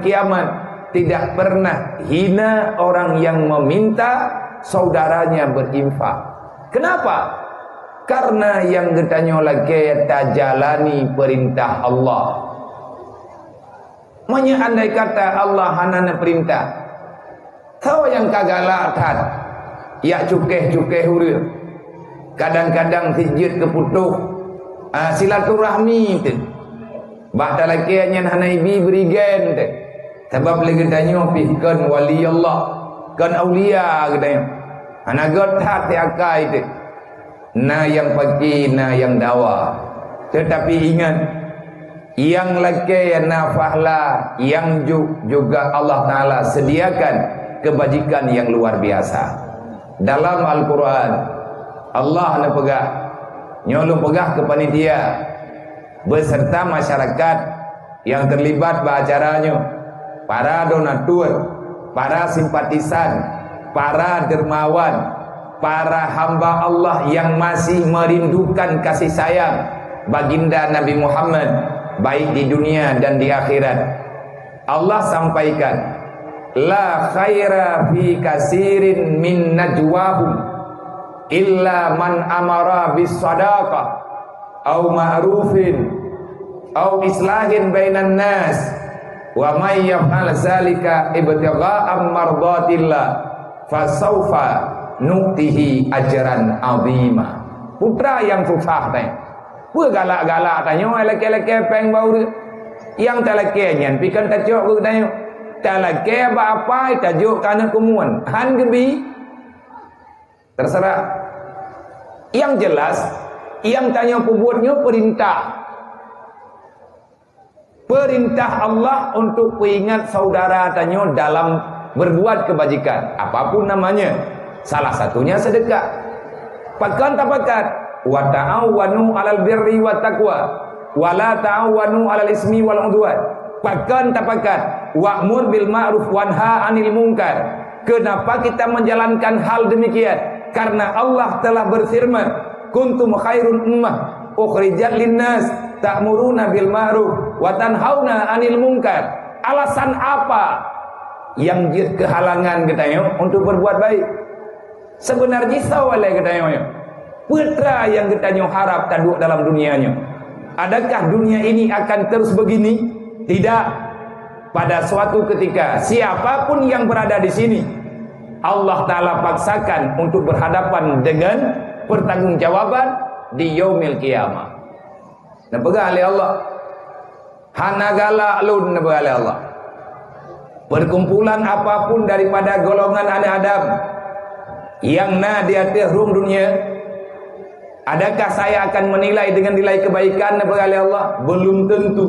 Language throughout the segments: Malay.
kiamat tidak pernah hina orang yang meminta saudaranya berinfak. Kenapa? Karena yang getanyo lagi tak jalani perintah Allah. Andai kata Allah hanana perintah, tahu yang kagala tad, ya cukeh huril. Kadang-kadang sijit keputuh silaturahmi tu. Bahta lagi yang hanaibi berigen tu. Sebab lagi getanyo pihkan wali Allah, kan aulia getanyo. Hanagot hati akai tu. Na yang pagi, na yang dawa. Tetapi ingat, yang laki yang nafahlah, yang juga Allah Ta'ala sediakan kebajikan yang luar biasa. Dalam Al-Quran, Allah nak pegah, nyolong pegah ke panitia beserta masyarakat yang terlibat beracaranya, para donatur, para simpatisan, para dermawan, para hamba Allah yang masih merindukan kasih sayang baginda Nabi Muhammad baik di dunia dan di akhirat. Allah sampaikan, la khaira fi kasirin min najwahum illa man amara bis sadaqah au ma'rufin au islahin bainan nas wa may yaf'al zalika ibtigha'a mardatillah fasawfa nuktihi ajaran azima. Putra yang susah tanya, apa galak-galak tanya, laki-laki peng bau yang telaki nyan pikan tajuk ke tanya, telaki apa tajuk kana kemuan han gebi terserah. Yang jelas yang tanya pembuatnya perintah Allah untuk mengingat saudara tanya dalam berbuat kebajikan apapun namanya. Salah satunya sedekah. Pakan tak pakat. Wa ta'awanu 'alal birri wat taqwa wa la ta'awanu 'alal ismi wal 'udwan. Pakan tak pakat. Wa'mur bil ma'ruf wanha 'anil munkar. Kenapa kita menjalankan hal demikian? Karena Allah telah berfirman, kuntum khairun ummah ukhrijat linnas ta'muruna bil ma'ruf wa tanhauna 'anil munkar. Alasan apa yang kehalangan katanya untuk berbuat baik? Sebenarnya sawalai katanya, putra yang katanya harap taduk dalam dunianya. Adakah dunia ini akan terus begini? Tidak. Pada suatu ketika, siapapun yang berada di sini, Allah Ta'ala paksakan untuk berhadapan dengan pertanggungjawaban di yaumil qiyamah. Nepegah oleh Allah. Hanagala lun nepegah oleh Allah. Perkumpulan apapun daripada golongan anak Adam yang di atas dunia, adakah saya akan menilai dengan nilai kebaikan oleh Allah? Belum tentu.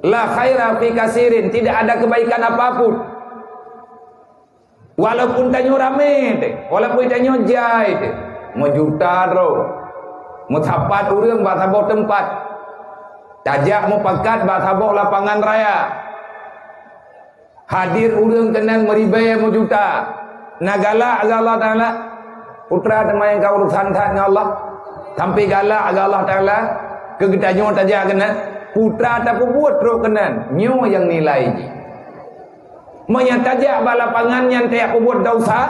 La khaira fi kasirin, tidak ada kebaikan apapun. Walaupun tanyo rame, walaupun tanyo jai, mau juta ro, mau tapat urang batabok tempat, tajak mau pakat batabok lapangan raya, hadir urang kenal meribaya mau juta. Nagala agak Allah Ta'ala putra teman yang kau urusan dengan Allah sampai galak agak Allah Ta'ala kegedanyo tajak kena putra tak buat teruk kena nyo yang nilai menyatajak balapangan yang tak buat dosa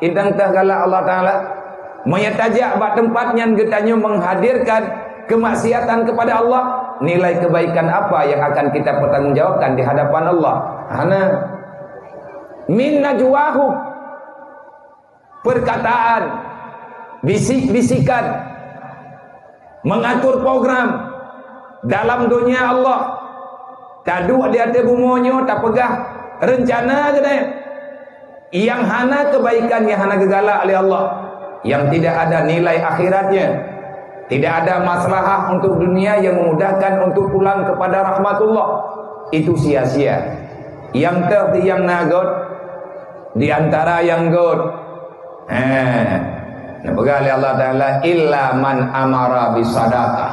intang tah galak Allah Ta'ala menyatajak bak tempat yang gedanyo menghadirkan kemaksiatan kepada Allah. Nilai kebaikan apa yang akan kita pertanggungjawabkan di hadapan Allah? Hana min najwahum, perkataan, bisik-bisikan, mengatur program dalam dunia Allah. Taduk di atas bumonyo tak pegah rencana je deh. Yang hana kebaikan, yang hana gegalak oleh Allah, yang tidak ada nilai akhiratnya, tidak ada maslahah untuk dunia yang memudahkan untuk pulang kepada rahmatullah, itu sia-sia. Yang yang nagot di antara yang god. Nabi Allah Ta'ala illa man amara bisadaqah.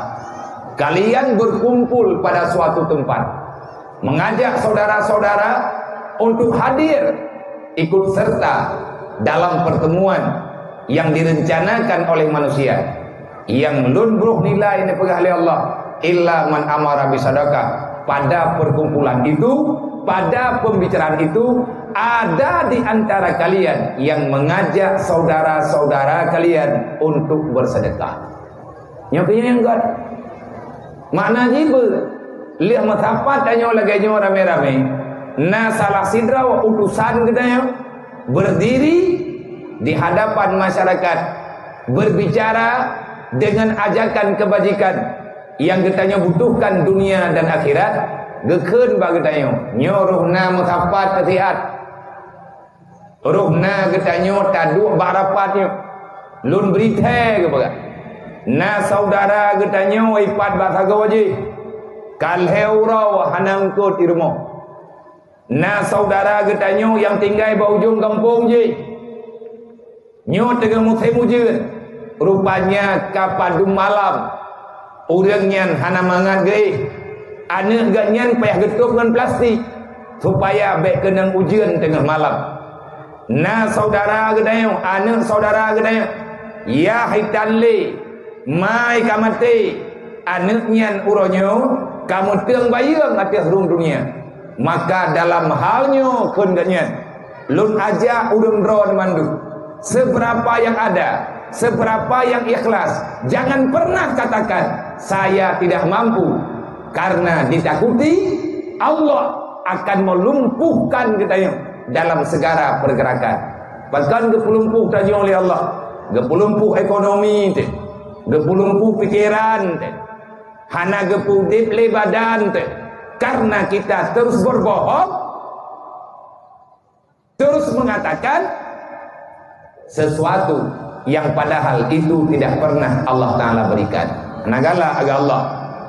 Kalian berkumpul pada suatu tempat, mengajak saudara-saudara untuk hadir ikut serta dalam pertemuan yang direncanakan oleh manusia, yang lunbruh nilai ini pegah oleh Allah, illa man amara bisadaqah, pada perkumpulan itu, pada pembicaraan itu, ada di antara kalian yang mengajak saudara-saudara kalian untuk bersedekah. Nyoknya yang enggak. Makna jiba. Lihat masapat tanya lagi nyo rame-rame. Na salah sidra wa utusan katanya berdiri di hadapan masyarakat berbicara dengan ajakan kebajikan yang katanya butuhkan dunia dan akhirat. Gekeun ba katanya nyuruhna masapat kesihat. Ruhna katanya taduk barapatnya lun berite ke baga. Na saudara katanya ipat bahasa gawaji kalheura hanang ko tirmo. Na saudara katanya yang tinggal baujung kampung je nyo tengah musim hujan rupanya kapadum malam urang nyan hana mangan ge anak ganyan payah getuk dengan plastik supaya baik kenang ujian tengah malam. Na saudara gedayang anak saudara gedayang ya hitanle mai kamate anak nyan uronyo kamu teung bayang atas rung dunia. Maka dalam halnya kun ganyan lun aja urang dron mandu seberapa yang ada, seberapa yang ikhlas. Jangan pernah katakan saya tidak mampu, karena ditakuti Allah akan melumpuhkan kita dalam segala pergerakan. Bahkan gepulumpuh tadi oleh Allah, gepulumpuh ekonomi, gepulumpuh pikiran, hana gepudip le badan, karena kita terus berbohong, terus mengatakan sesuatu yang padahal itu tidak pernah Allah Ta'ala berikan. Nagala agak Allah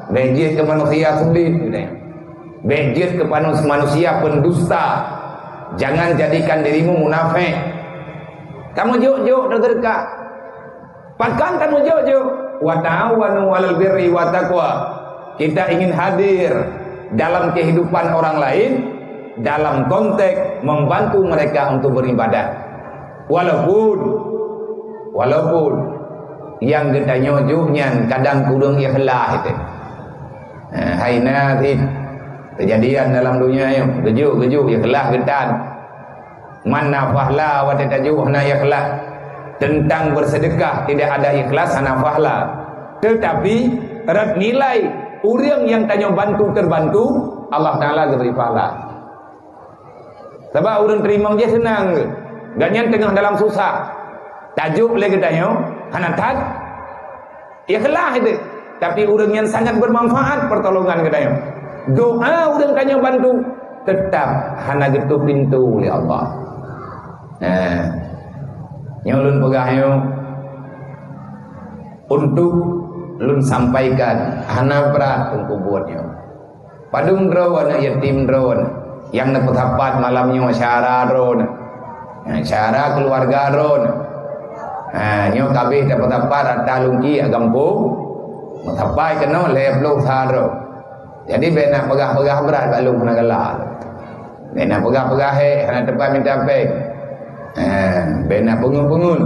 bejit ke manusia sulit bejit ke manusia pendusta. Jangan jadikan dirimu munafik. Kamu juk-juk derka pakan kamu juk-juk wa ta'awanu 'alal birri wa taqwa. Kita ingin hadir dalam kehidupan orang lain dalam konteks membantu mereka untuk beribadah. Walaupun yang kita nyojuknya kadang kurang ikhlas itu. Hai nanti kejadian dalam dunia yang gejuk ikhlas getan. Mana fahla wa tatajuhna ikhlas. Tentang bersedekah tidak ada ikhlas ana fahla. Tetapi rat nilai orang yang tanya bantu terbantu Allah Taala beri pahala. Sebab orang terima dia senang. Ganyan tengah dalam susah. Tajuk lagi tanya hanatat ikhlas itu. Tapi orang yang sangat bermanfaat pertolongan katanya. Doa orang tanya bantu tetap hana gitu pintu oleh Allah. Nah, nyolun pegahnya untuk lun sampaikan hana berat untuk buatnya. Padung drawan yatim drawan yang dapat hapat malamnya syara drawan. Syara keluarga drawan. Nyo kabeh dapat hapat atalungki agampung. Matapai kena lep lu saro. Jadi benak pegah-pegah berat balung kena gelak. Benak pegah-pegah hana tempat minta pe. Benak pengun-pengun.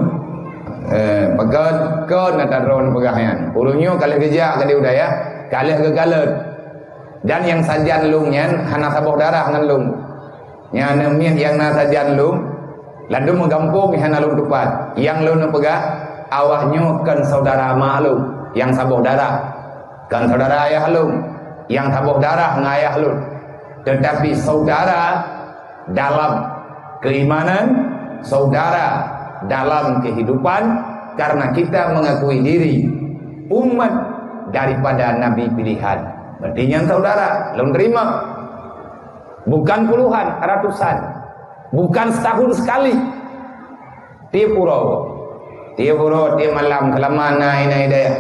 Pegat kon nata drone pegahan. Urunyo kalih gejak kali udaya, kalih gegalet. Dan yang sajian lungnya hana saboh darah ngan lung. Nya nemian yang na sajian lung, lalu menggampung hana lung tepat. Yang lung pegah awaknyo kan saudara maklum. Yang saboh darah kan saudara ayah lung, yang saboh darah ngayah lung. Tetapi saudara dalam keimanan, saudara dalam kehidupan, karena kita mengakui diri umat daripada Nabi pilihan. Berarti yang saudara belum terima, bukan puluhan, ratusan, bukan setahun sekali. Tiap puro, tiap malam kelamana ini daya.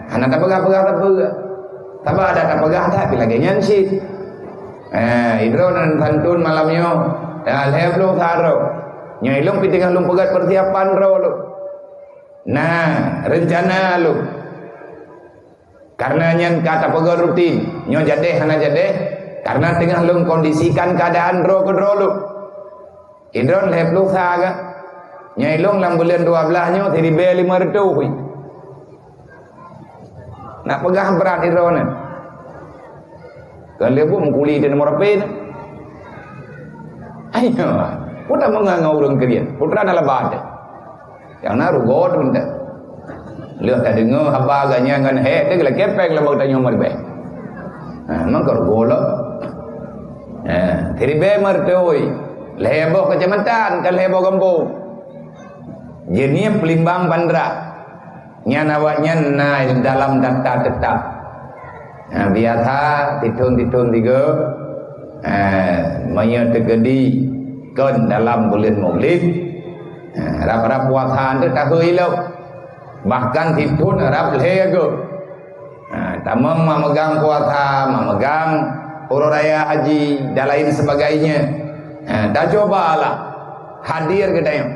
Anak tak pegah tak ada pegah tapi lagi nyansi. Idro dan santun malamnya alheb lu saro. Nyai lung pitingah lung pegat persiapan ro lu. Nah, rencana lu. Karena nyan kata pegat rutin, nyo jadeh hana jadeh karena tengah lung kondisikan keadaan ro ke ro lu. Idro leheb lu saga. Nyai lung lam bulan 12 nyo jadi be 500. Nak pegah berat idro ni. Kan dia pun mengkuli dia nomor apa ni? Ayo, putra mengangau orang kalian. Putra adalah bada. Yang naru god minta. Lihat tak dengar apa agaknya dengan dia kalau kepeng lah tanya nomor baik. Mangkar gola. Tiribe martoi. Lebo kecamatan kan lebo kampung. Jenis pelimbang bandra. Nya nawaknya naik dalam data tetap. Biasa titun tiga. Maya tergedi kan dalam bulan Maulid. Rap-rap puasan tu tak hilang. Bahkan titun rap lego. Tamang memegang puasa, memegang urut raya haji dan lain sebagainya. Dah cobalah hadir kedanya.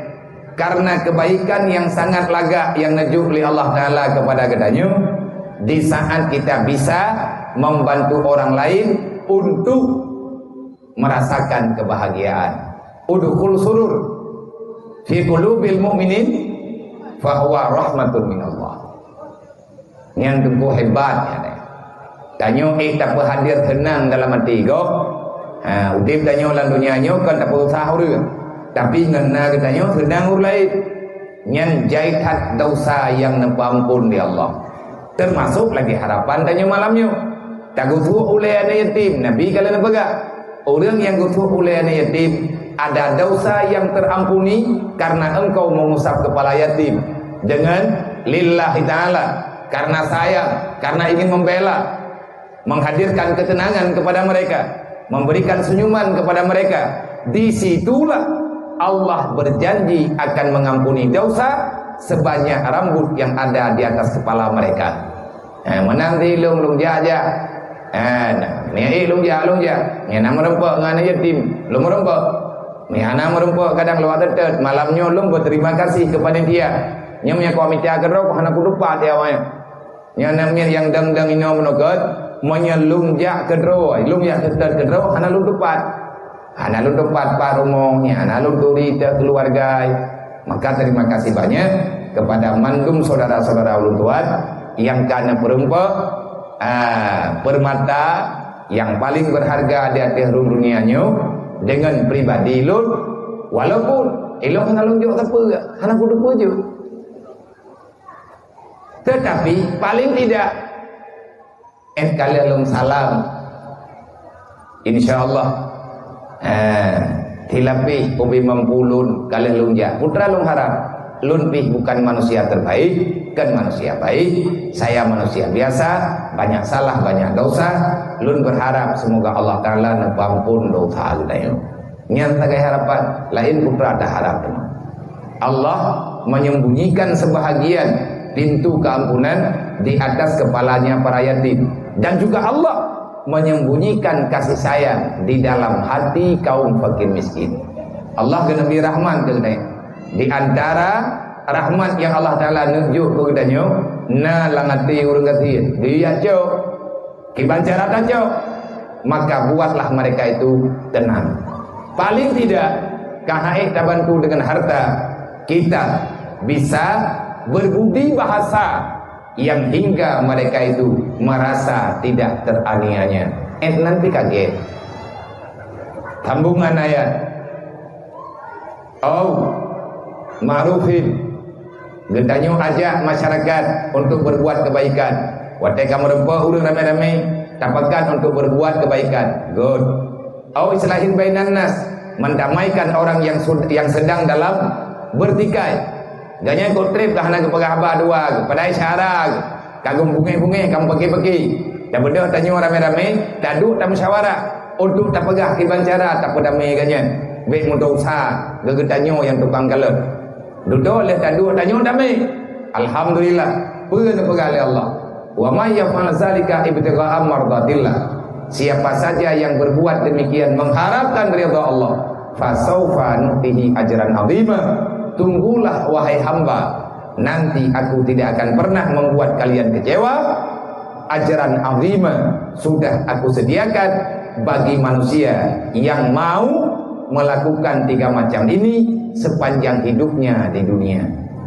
Karena kebaikan yang sangat lagak yang najuh oleh Allah Ta'ala kepada kedanya. Di saat kita bisa membantu orang lain untuk merasakan kebahagiaan. Udkhul surur fi qulubil mu'minin fa huwa rahmatun minallah. Yang tempuh hebatnya. Tanya tak hadir tenang dalam hati kau. Udip tanya dalam dunia nyo kan tak berusaha urang. Tapi ngena katanya tenang urang. Nyan jaitat dosa yang nampampun di Allah. Termasuk lagi harapan tanya malamnya. Tak gutuh oleh anak yatim. Nabi kalau nak pegang. Orang yang gutuh oleh anak yatim ada dosa yang terampuni karena engkau mengusap kepala yatim dengan lillahi ta'ala, karena sayang, karena ingin membela, menghadirkan ketenangan kepada mereka, memberikan senyuman kepada mereka. Disitulah Allah berjanji akan mengampuni dosa sebanyak rambut yang ada di atas kepala mereka. Menanti lung jaja. Ni lung ja. Ni nama rempak dengan yatim. Lung rempak. Ni anak merempak kadang lewat tetet. Malamnya lung berterima kasih kepada dia. Nya punya komite agar hana ku lupa dia awak. Nya namanya yang dang ino menogot. Monya lung ja kedro. Lung ja tetet kedro hana lung tepat. Hana lung tepat pak rumahnya. Hana lung turi keluarga. Maka terima kasih banyak kepada mandum saudara-saudara ulun tuan yang karena perempak permata yang paling berharga di atas dunianya dengan pribadi lun, walaupun elok hana lun jauh apa hana kudu puju, tetapi paling tidak kalian lun salam insyaallah tilapih ubi mampulun kalian lun ja putra lun harap lun pih bukan manusia terbaik, kan manusia baik, saya manusia biasa, banyak salah, banyak dosa. Lun berharap semoga Allah Ta'ala nampampun dosa kita. Nyata kaya harapan, lain putra ada harap. Allah menyembunyikan sebahagian pintu keampunan di atas kepalanya para yatim. Dan juga Allah menyembunyikan kasih sayang di dalam hati kaum fakir miskin. Allah Nabi Rahman katanya. Di antara rahmat yang Allah Ta'ala nunjuk kepadanya, na langati urang gati dia cok kibancara cok, maka buatlah mereka itu tenang. Paling tidak kahai tabantu dengan harta kita bisa berbudi bahasa yang hingga mereka itu merasa tidak teraniaya. Nanti kaget sambungan ayat ma'rufin gendanya ajak masyarakat untuk berbuat kebaikan. Watai kamu rempa urang ramai-ramai tapakan untuk berbuat kebaikan. Good. Islahin bainan nas, mendamaikan orang yang sedang dalam bertikai. Ganya kau trip dah nak pergi abah dua, pada isyarat kagum bungai-bungai kamu pergi-pergi. Dan benda tanya ramai-ramai, tak duduk tak musyawarah untuk tak pegah kibancara tak pedamai ganya. Baik mudah usaha, gegetanyo yang tukang kalep. Duduk oleh tadu tanyo damai. Alhamdulillah, pun pegali Allah. Wa may yaf'al zalika ibtigha'a mardatillah. Siapa saja yang berbuat demikian mengharapkan ridha Allah, fasaufa nutihi ajran 'azima. Tunggulah wahai hamba, nanti aku tidak akan pernah membuat kalian kecewa. Ajran 'azima sudah aku sediakan bagi manusia yang mau melakukan tiga macam ini sepanjang hidupnya di dunia.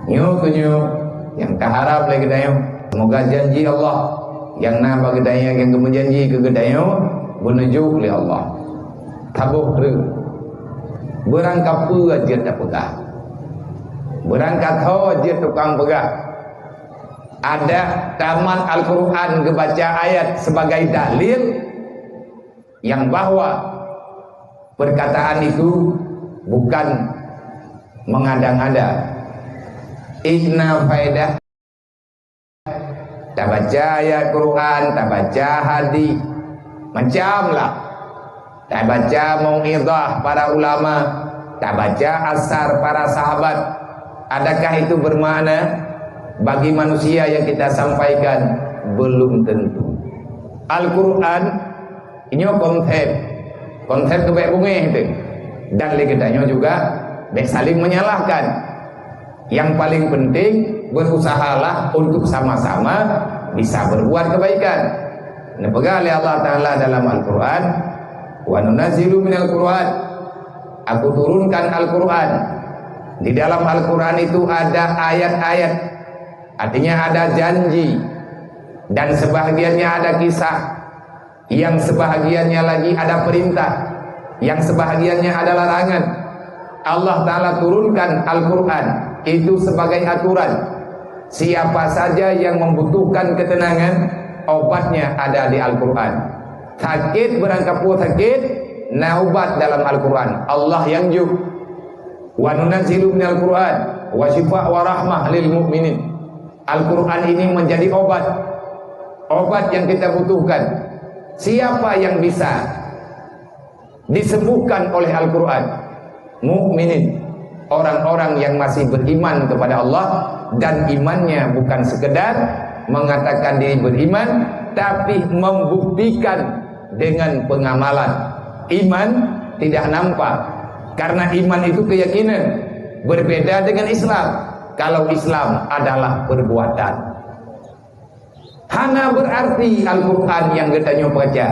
Yang keharap lagi dayo, semoga janji Allah yang nama gedaya yang kemenjanji ke gedayo menuju oleh Allah. Tabuh terus. Berangkat apa aja tak pegang. Berangkat aja tukang pegang. Ada taman Al-Quran kebaca ayat sebagai dalil yang bahwa perkataan itu bukan mengada-ngada. Inna faidah. Tak baca ayat Quran, tak baca hadis, macam lah. Tak baca mau'izah para ulama, tak baca asar para sahabat. Adakah itu bermakna bagi manusia yang kita sampaikan? Belum tentu. Al-Quran ini konsep kebaik bunga itu. Dan legendanya juga saling menyalahkan. Yang paling penting berusahalah untuk sama-sama bisa berbuat kebaikan. Dipegang oleh Allah Ta'ala dalam Al-Quran, wa nunazzilu minal Quran, aku turunkan Al-Quran. Di dalam Al-Quran itu ada ayat-ayat, artinya ada janji, dan sebahagiannya ada kisah, yang sebahagiannya lagi ada perintah, yang sebahagiannya ada larangan. Allah Ta'ala turunkan Al-Quran itu sebagai aturan. Siapa saja yang membutuhkan ketenangan, obatnya ada di Al-Quran. Sakit berangkat pun sakit, naubat dalam Al-Quran. Allah yang juk. Wa nunazzilu minal Quran wa shifa' wa rahmah lil mu'minin. Al-Quran ini menjadi obat. Obat yang kita butuhkan. Siapa yang bisa disembuhkan oleh Al-Quran? Mukminin, orang-orang yang masih beriman kepada Allah, dan imannya bukan sekedar mengatakan diri beriman, tapi membuktikan dengan pengamalan. Iman tidak nampak, karena iman itu keyakinan. Berbeda dengan Islam. Kalau Islam adalah perbuatan. Hana berarti Al-Quran yang katanya baca,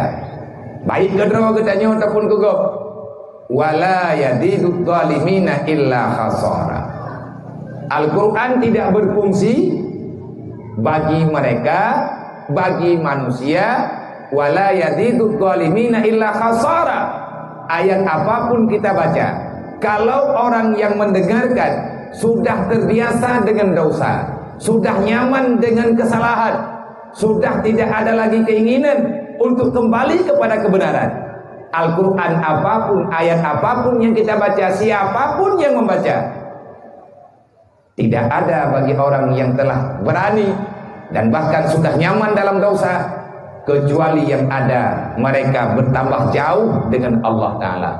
baik kedua katanya ataupun gugup. Wala yadidud zalimina illa khasara. Al-Quran tidak berfungsi bagi mereka, bagi manusia. Wala yadidud zalimina illa khasara. Ayat apapun kita baca, kalau orang yang mendengarkan sudah terbiasa dengan dosa, sudah nyaman dengan kesalahan, sudah tidak ada lagi keinginan untuk kembali kepada kebenaran, Al-Quran apapun, ayat apapun yang kita baca, siapapun yang membaca, tidak ada bagi orang yang telah berani dan bahkan sudah nyaman dalam dosa, kecuali yang ada mereka bertambah jauh dengan Allah Ta'ala.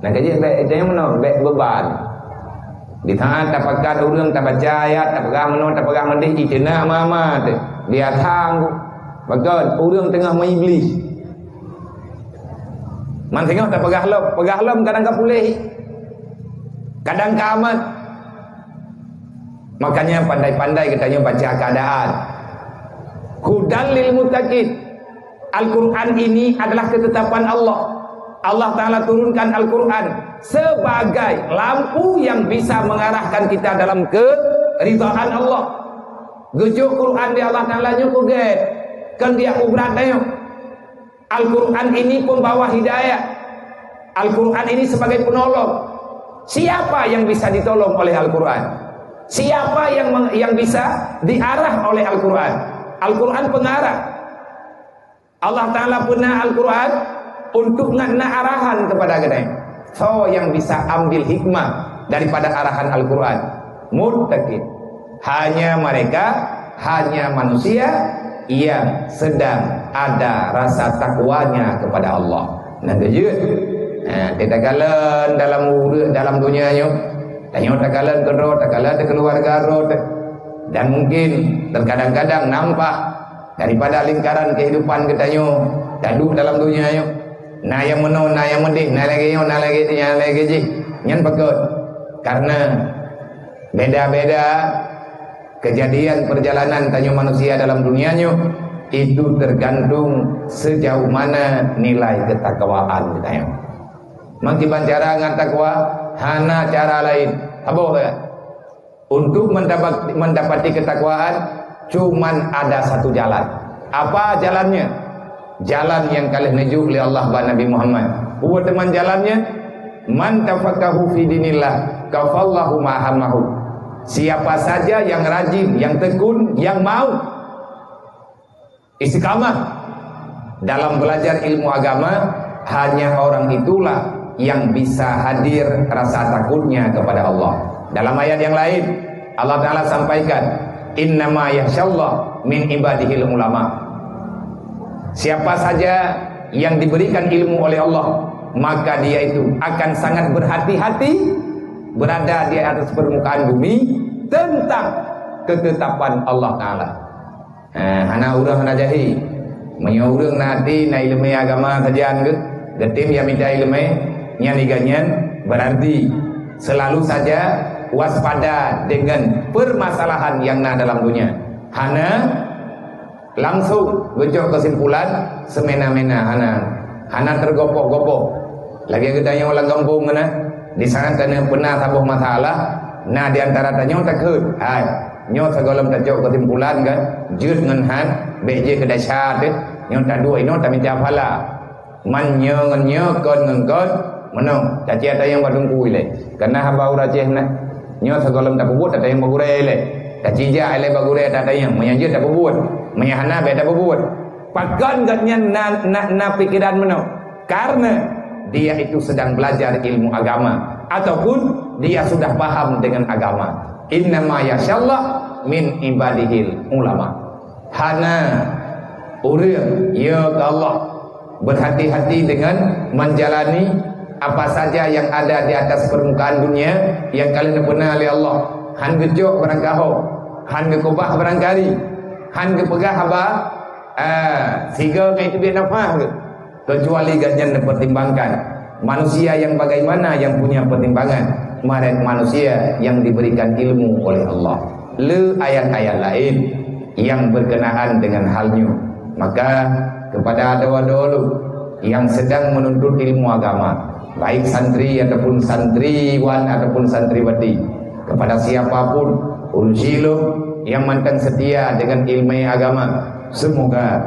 Nah, jadi itu yang mana? Beban. Di tangan tak pakai orang, tak baca ayat, tak pegang mana, tak pegang mana, itu nak mama tu. Dia tangguh. Bagai orang tengah mengiblis. Man tengok tak pegah lom kadang tak boleh. Kadang kamat. Makanya pandai-pandai katanya baca keadaan. Hudan lil muttaqin. Al-Quran ini adalah ketetapan Allah. Allah Ta'ala turunkan Al-Quran sebagai lampu yang bisa mengarahkan kita dalam keridhaan Allah. Gejuk Quran di Allah Ta'ala nyukuget. Kan dia ubrat tayuk. Al-Quran ini pembawa hidayah. Al-Quran ini sebagai penolong. Siapa yang bisa ditolong oleh Al-Quran? Siapa yang bisa diarah oleh Al-Quran? Al-Quran pengarah. Allah Ta'ala punya Al-Quran untuk ngana arahan kepada kita. So yang bisa ambil hikmah daripada arahan Al-Quran, muttaqin. Hanya mereka, hanya manusia yang sedang ada rasa takwanya kepada Allah. Nah, kejut. Kita kalen dalam dunia ni, tanya tak kalen kedua, tak kalen keluarga roh, dan mungkin terkadang-kadang nampak daripada lingkaran kehidupan kita ni, duduk dalam dunia ni. Nah yang meno, nah yang mendih, nah lagi je, nyan pakut. Karena beda-beda kejadian perjalanan tanya manusia dalam dunianya itu tergantung sejauh mana nilai ketakwaan kita. Mangkiban cara ngan takwa, hana cara lain. Apa ya? Untuk mendapati ketakwaan cuman ada satu jalan. Apa jalannya? jalan yang kalian menuju oleh Allah dan Nabi Muhammad. Buat teman jalannya, man tafaqahu fi dinillah kafallahu ma'hamahu. Siapa saja yang rajin, yang tekun, yang mau istiqamah dalam belajar ilmu agama, hanya orang itulah yang bisa hadir rasa takutnya kepada Allah. Dalam ayat yang lain Allah Ta'ala sampaikan, innama yakhshallah min ibadihil ulama. Siapa saja yang diberikan ilmu oleh Allah, maka dia itu akan sangat berhati-hati berada di atas permukaan bumi tentang ketetapan Allah Ta'ala. Hana urang hana jahi menyurang nanti na ilmu agama sajian ke getim yang minta ilmu nyaniganyan, berarti selalu saja waspada dengan permasalahan yang ada dalam dunia. Hana langsung gejok kesimpulan semena-mena, hana tergopoh-gopoh. Lagi gedanya orang kampung kena di sana kena pernah tabuh masalah. Nah di antara tanya takut, hai nyo segala tajok kesimpulan kan, jut ngan han, beje kedasar tu, nyo tak dua ino tak minta pala, man nyo ngan nyo kon ngan kon, menong, tak cia tak yang badung kui le, karena hamba ura ceh na, nyo segala tak buat tak yang bagure le, tak cija le bagure tak yang, menyanjut tak buat, menyahana be tak buat, pakan katnya na pikiran menong, karena dia itu sedang belajar ilmu agama ataupun dia sudah paham dengan agama. Innama yasyallah min ibadihil ulama. Hana urang ya Allah berhati-hati dengan menjalani apa saja yang ada di atas permukaan dunia yang kalian pernah oleh Allah. Han gejok barangkaho, han gekobah barangkali, han gepegah apa? Siga kayak itu dia nafah ke? Kecuali ganyan dipertimbangkan. Manusia yang bagaimana yang punya pertimbangan? Mereka manusia yang diberikan ilmu oleh Allah. Le ayat-ayat lain yang berkenaan dengan halnya. Maka kepada dulu yang sedang menuntut ilmu agama, baik santri ataupun santriwan ataupun santriwati, kepada siapapun urjilum yang mantan setia dengan ilmu agama, semoga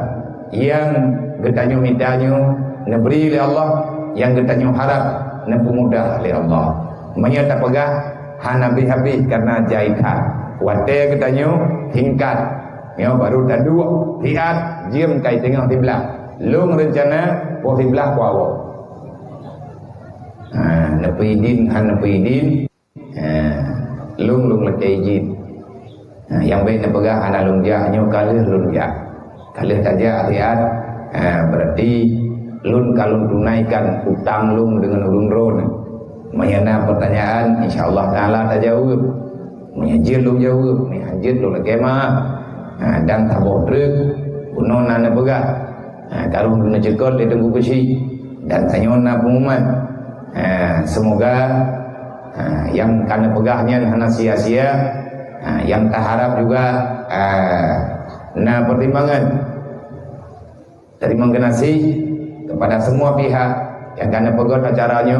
yang getanyo mintanyo neberi oleh Allah, yang getanyo harap nepemudah oleh Allah. Menyata pegah hana habis karena jahitan. Wate getanyo tingkat, yo baru dah dua tiat jiem kai tengah tiblah. Lung rencana po tiblah po awak. Nepidin han nepidin. Lung lekai jin. Yang baik nepegah hana lung jahnya kalih lung jah. Kalih saja tiat. Berarti lun kalau tunaikan utang lung dengan ulun ron. Mayana pertanyaan insyaallah taala tak jawab. Menyajir lu jawab, menyajir lu lagi mah. Dan taboh truk unon nana begah. Kalau nak cekot dia tunggu kesi dan tanyona pengumuman. Semoga yang kana pegahnya hana sia-sia, yang tak harap juga na pertimbangan terima kasih kepada semua pihak yang kana pegot acaranya,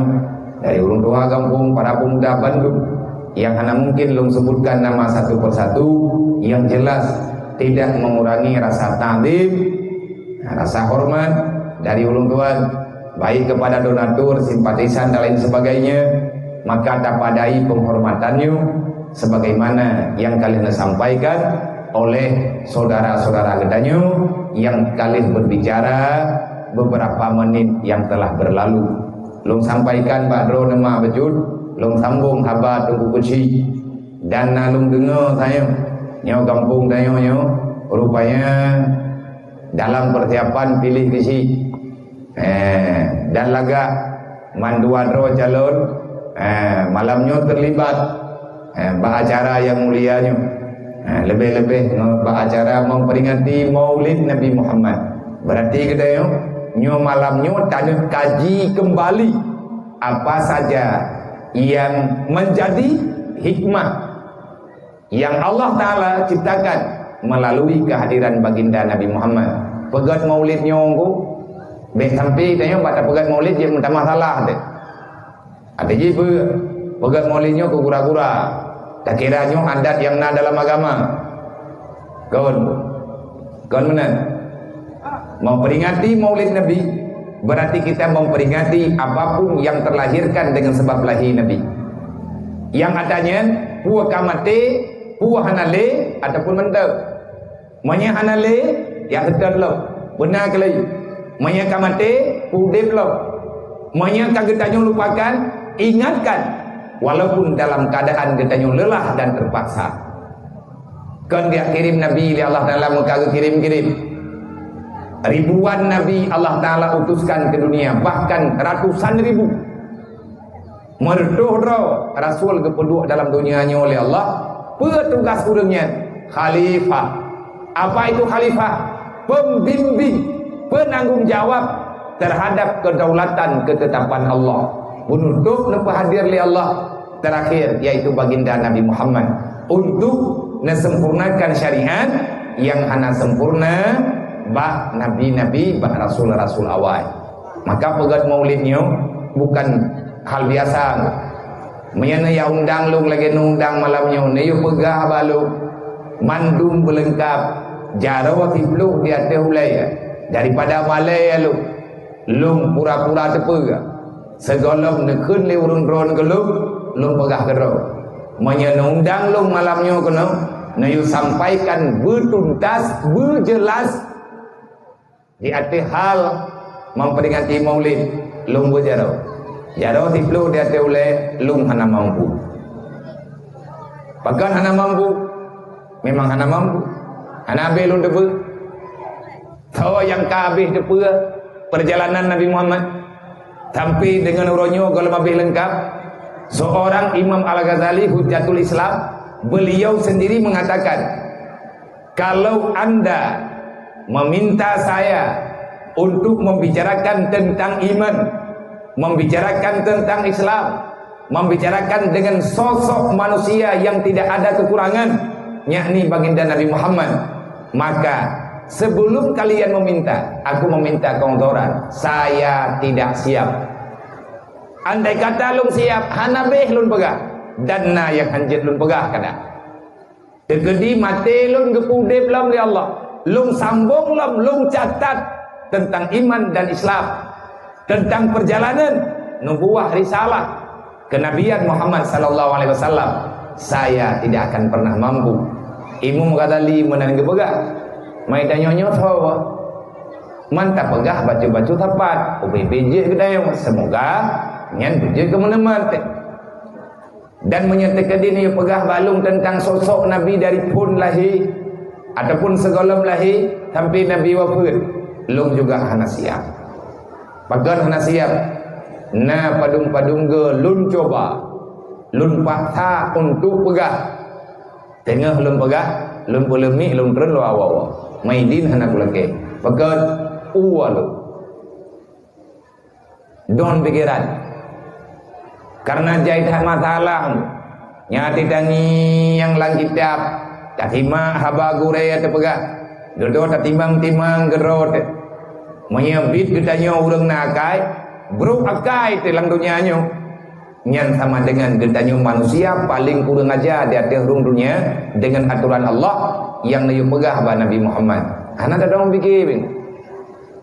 dari urung tua kampung, para pemuda Bandung yang hanya mungkin belum sebutkan nama satu persatu, yang jelas tidak mengurangi rasa ta'zim, rasa hormat dari ulun tuan, baik kepada donatur, simpatisan dan lain sebagainya. Maka tapadai penghormatannya sebagaimana yang kalian sampaikan oleh saudara-saudara gedanyo yang kalian berbicara beberapa menit yang telah berlalu. Long sampaikan Badro nama bejud, long sambung haba tunggu kunci dan nalung dengar saya nyaw kampung tayo nyaw rupanya dalam persiapan pilih kisi dan laga manduadro calon malamnya terlibat acara yang mulianya, lebih-lebih acara memperingati Maulid Nabi Muhammad. Berarti kita nyo malamnya tanya kaji kembali apa saja yang menjadi hikmah yang Allah Ta'ala ciptakan melalui kehadiran baginda Nabi Muhammad. Pegat maulidnya aku beh sampai tanya pada pegat maulid dia minta masalah deh. Ada je pegat maulidnya ke kura-kura, tak kiranya adat yang ada dalam agama. Kawan mana? Memperingati Maulid Nabi berarti kita memperingati apapun yang terlahirkan dengan sebab lahir Nabi. Yang adanya puah kamate, puah hanale ataupun mendek. Manya hanale yang kedan lo, benar kelai. Manya kamate, pudep lo. Manya kagetanya lupakan, ingatkan. Walaupun dalam keadaan getanya lelah dan terpaksa. Kan dia kirim Nabi Allah Ta'ala muka kirim-kirim. Ribuan Nabi Allah Ta'ala utuskan ke dunia, bahkan ratusan ribu. Merdoh Rasul kepedua dalam dunianya oleh Allah. Petugas urangnya khalifah. Apa itu khalifah? Pembimbing, penanggung jawab terhadap kedaulatan ketetapan Allah. Untuk hadir li Allah terakhir yaitu baginda Nabi Muhammad untuk nesempurnakan syariat yang hana sempurna bah nabi-nabi bah rasul-rasul awal. Maka pegat maulidnya bukan hal biasa. Menyana ya undang lu lagi nundang malamnya ne pegah balu mandum belengkap jarawa tiblu di atas ulai daripada malai lu pura-pura tepega segolong nekun le urun-urun gelum lum pegah gero menyenundang lum malamnya kena nayu sampaikan bertuntas berjelas di atas hal memperingati maulid lum berjaro jaro tiplu di atas oleh lum hana mampu pakan hana mampu memang hana mampu hana belum debu tahu yang kabeh debu perjalanan Nabi Muhammad sampai dengan uronyo kalau lebih lengkap. Seorang Imam Al-Ghazali Hujjatul Islam, beliau sendiri mengatakan, kalau Anda meminta saya untuk membicarakan tentang iman, membicarakan tentang Islam, membicarakan dengan sosok manusia yang tidak ada kekurangan, yakni baginda Nabi Muhammad, maka sebelum kalian meminta, aku meminta keontoran. Saya tidak siap. Andai kata lung siap, hanabeh lun pegah. Dan na yang hanjit lun pegah kada. Tegedi mati lun gepudep lam di Allah. Lung sambung lam, lung catat tentang iman dan Islam. Tentang perjalanan nubuah risalah kenabian Muhammad sallallahu alaihi wasallam. Saya tidak akan pernah mampu. Imam Ghazali menang gepegah. Mai tanyonyo tahu mantap pegah baca-baca tepat OBPJ kita semoga nyan buje ke mana-mana dan menyatakan ini pegah balung tentang sosok Nabi dari pun lahir ataupun segala lahir sampai Nabi wafat lung juga hana siap pagan hana siap na padung-padung ge lun coba lun paksa untuk pegah tengah lun pegah lun polemik lun tren lo awa-awa maidin hana kulake pagan uwalu don pikiran karena jahit masalah nyati tangi yang lang kitab tatima haba gure ya tepegah dodo tatimang-timang gerot menyebit gedanya urang nakai bro akai telang dunianya nyan sama dengan gedanya manusia paling kurang aja di atas dunia dengan aturan Allah yang nayu pegah ba Nabi Muhammad ana dadong bikin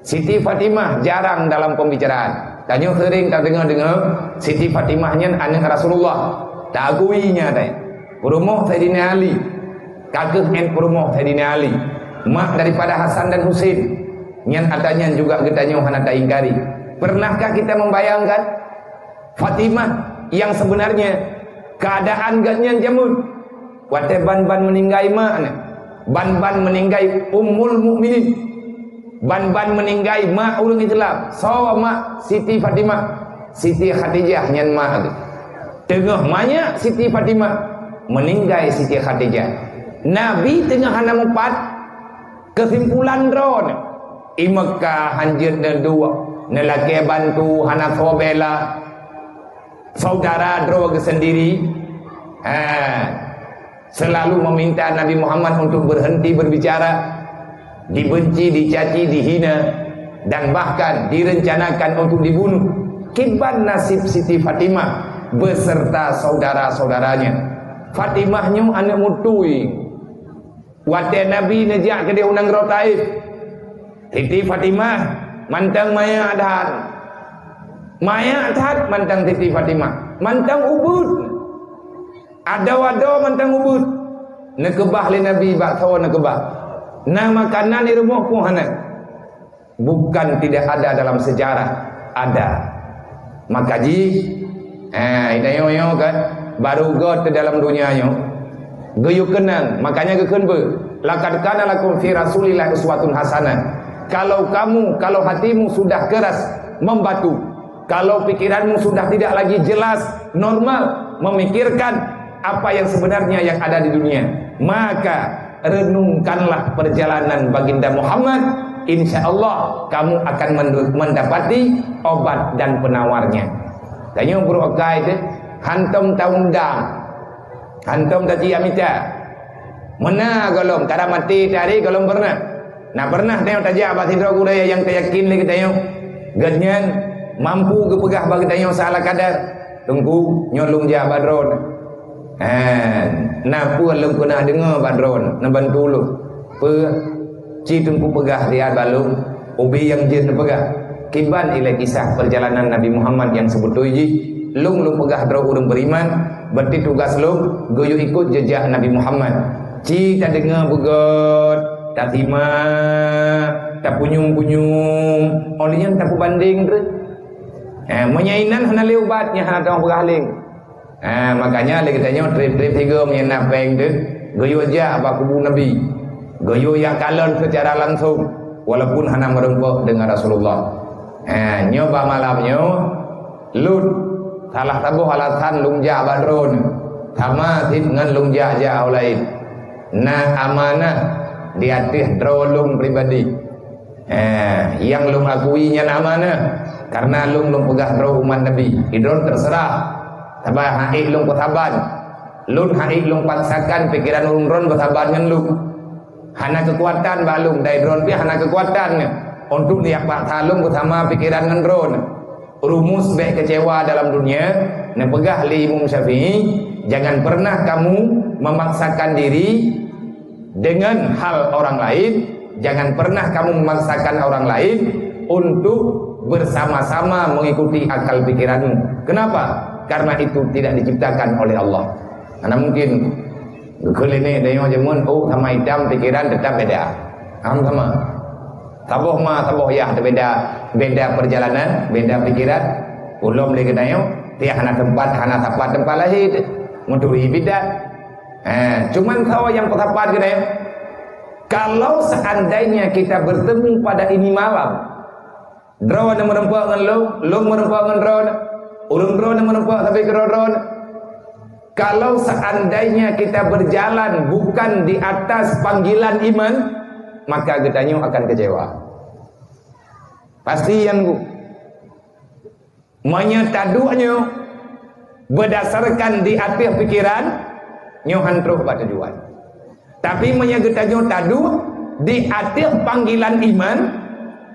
Siti Fatimah jarang dalam pembicaraan. Tanya sering tak dengar Siti Fatimahnya anak Rasulullah. Tak aguinya teh. Perumoh Sayyidina Ali. Kakek perumoh Sayyidina Ali. Mak daripada Hasan dan Husain. Nyan adanya juga getanya hana tak ingkari. Pernahkah kita membayangkan Fatimah yang sebenarnya keadaan gatnya jamun. Wate ban-ban meninggai mak. Ban-ban meninggai Ummul Mukminin. Ban-ban meninggai mak ulun Islam. So mak Siti Fatimah, Siti Khadijah nyan mak. Tengah maknya Siti Fatimah meninggai Siti Khadijah. Nabi tengah hana empat kesimpulan drone. I Mekah hanjir dan dua. Nelaki bantu hana sobela. Saudara droge sendiri. Selalu meminta Nabi Muhammad untuk berhenti berbicara. Dibenci, dicaci, dihina dan bahkan direncanakan untuk dibunuh. Kiban nasib Siti Fatimah beserta saudara-saudaranya. Fatimahnya anak mutui. Wate Nabi nejak ke dia unang Taif. Siti Fatimah mantang Maya Adhan. Maya Adhan mantang Siti Fatimah. Mantang ubud. Ada-ada mantang ubud. Nekebah li Nabi bakso nekebah. Nah makanan di rumah pun hana. Bukan tidak ada dalam sejarah, ada. Maka ji, itayo kan, baru God ke dalam dunia yo. Geyu kenang, makanya gekun be. Laqad kana lakum fi Rasulillah uswatun hasanah. Kalau hatimu sudah keras membatu, kalau pikiranmu sudah tidak lagi jelas, normal memikirkan apa yang sebenarnya yang ada di dunia, maka renungkanlah perjalanan baginda Muhammad. Insya Allah kamu akan mendapati obat dan penawarnya. Tanya bro okai itu, hantum taundang, hantum tadi amita. Mana golong? Kada mati tadi golong pernah. Nah pernah tanya tajak abah sidra budaya yang teryakin lagi tanya. Ganyan mampu kepegah bagi tanya salah kadar. Tunggu nyolong jah badron. Nah pun lu kena dengar badron, nak bantu lu. Ci tunggu pegah dia balung ubi yang jin pegah kiban ila kisah perjalanan Nabi Muhammad yang sebut ji lung pegah draw urang beriman berarti tugas lung goyo ikut jejak Nabi Muhammad ci tak dengar begot tak terima tak punyung-punyung olinya tak banding tu menyainan hana leubatnya hana tong pegah ling makanya lagi tanya trip-trip tiga menyena peng tu goyo aja apa kubu Nabi goyo yang kalon secara langsung walaupun hanya merempok dengan Rasulullah. Nyoba malamnya lut salah tabuh alasan lungja badron sama dengan lungja jauh lain. Nah amanah di atas drolung pribadi. Yang lung akuinya amanah karena lung pegah draw umat Nabi. Idron terserah. Tabah haik lung ketaban. Lun haik lung paksakan pikiran ulun bersabar dengan lung. Hana kekuatan balung dari drone pi hana kekuatan untuk liak pak talung bersama pikiran dengan drone. Rumus baik kecewa dalam dunia nepegah li Imam Syafi'i, jangan pernah kamu memaksakan diri dengan hal orang lain, jangan pernah kamu memaksakan orang lain untuk bersama-sama mengikuti akal pikiranmu. Kenapa? Karena itu tidak diciptakan oleh Allah. Karena mungkin kali ini dia jamun sama hitam pikiran tetap beda. Sama. Taboh ya beda perjalanan, beda pikiran. Ulum lagi dayo tiap hana tempat lahir muduri beda. Cuman kau yang tepat dayo. Kalau seandainya kita bertemu pada ini malam, draw yang merempak dengan lu merempak dengan draw, ulum draw yang merempak tapi draw. Kalau seandainya kita berjalan bukan di atas panggilan iman, maka getanyo akan kecewa. Pasti yang menyetaduhnya berdasarkan di atas pikiran, nyo hantruh pada tujuan. Tapi menyegetanyo tadu di atas panggilan iman,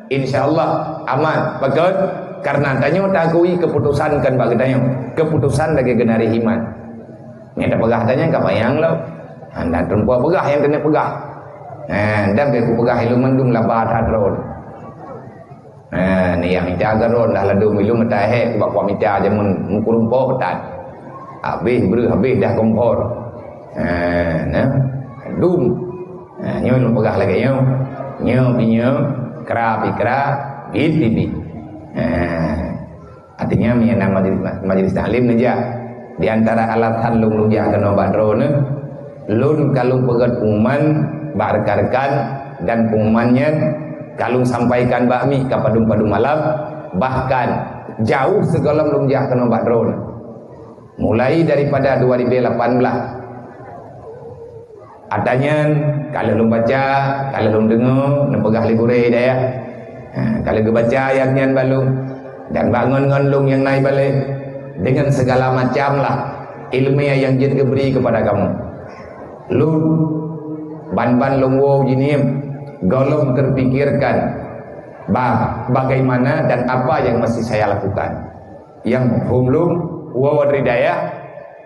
insyaallah aman. Betul? Karena tanyo takui keputusan kan bagi tanyo, keputusan lagi genari iman. Ini ada pegah tanya enggak bayang lo. Anda perempuan pegah yang kena pegah. Dan beku pegah ilu mendung lah bahat hadron. Ni yang minta agaron dah ladu milu metahe bawa minta aja mengkurumpo petat. Habis dah kompor. Dum. Nyo lu pegah lagi nyo pinyo kera pikra bit. Artinya menyenang majelis taklim aja. Di antara alasan lung jangan obat drone, lun kalau pegat pengumuman barkarkan dan pengumumannya kalau sampaikan bakmi ke padung-padung malam, bahkan jauh segala lung jangan obat drone. Mulai daripada 2018, adanya kalau lung baca, kalau lung dengar, nepegah libure daya, kalau baca ayatnya balung dan bangun lung yang naik balik. Dengan segala macam lah ilmiah yang jin beri kepada kamu. Lu ban-ban lungwo jinim golong terpikirkan bagaimana dan apa yang mesti saya lakukan. Yang humlum wa wadridaya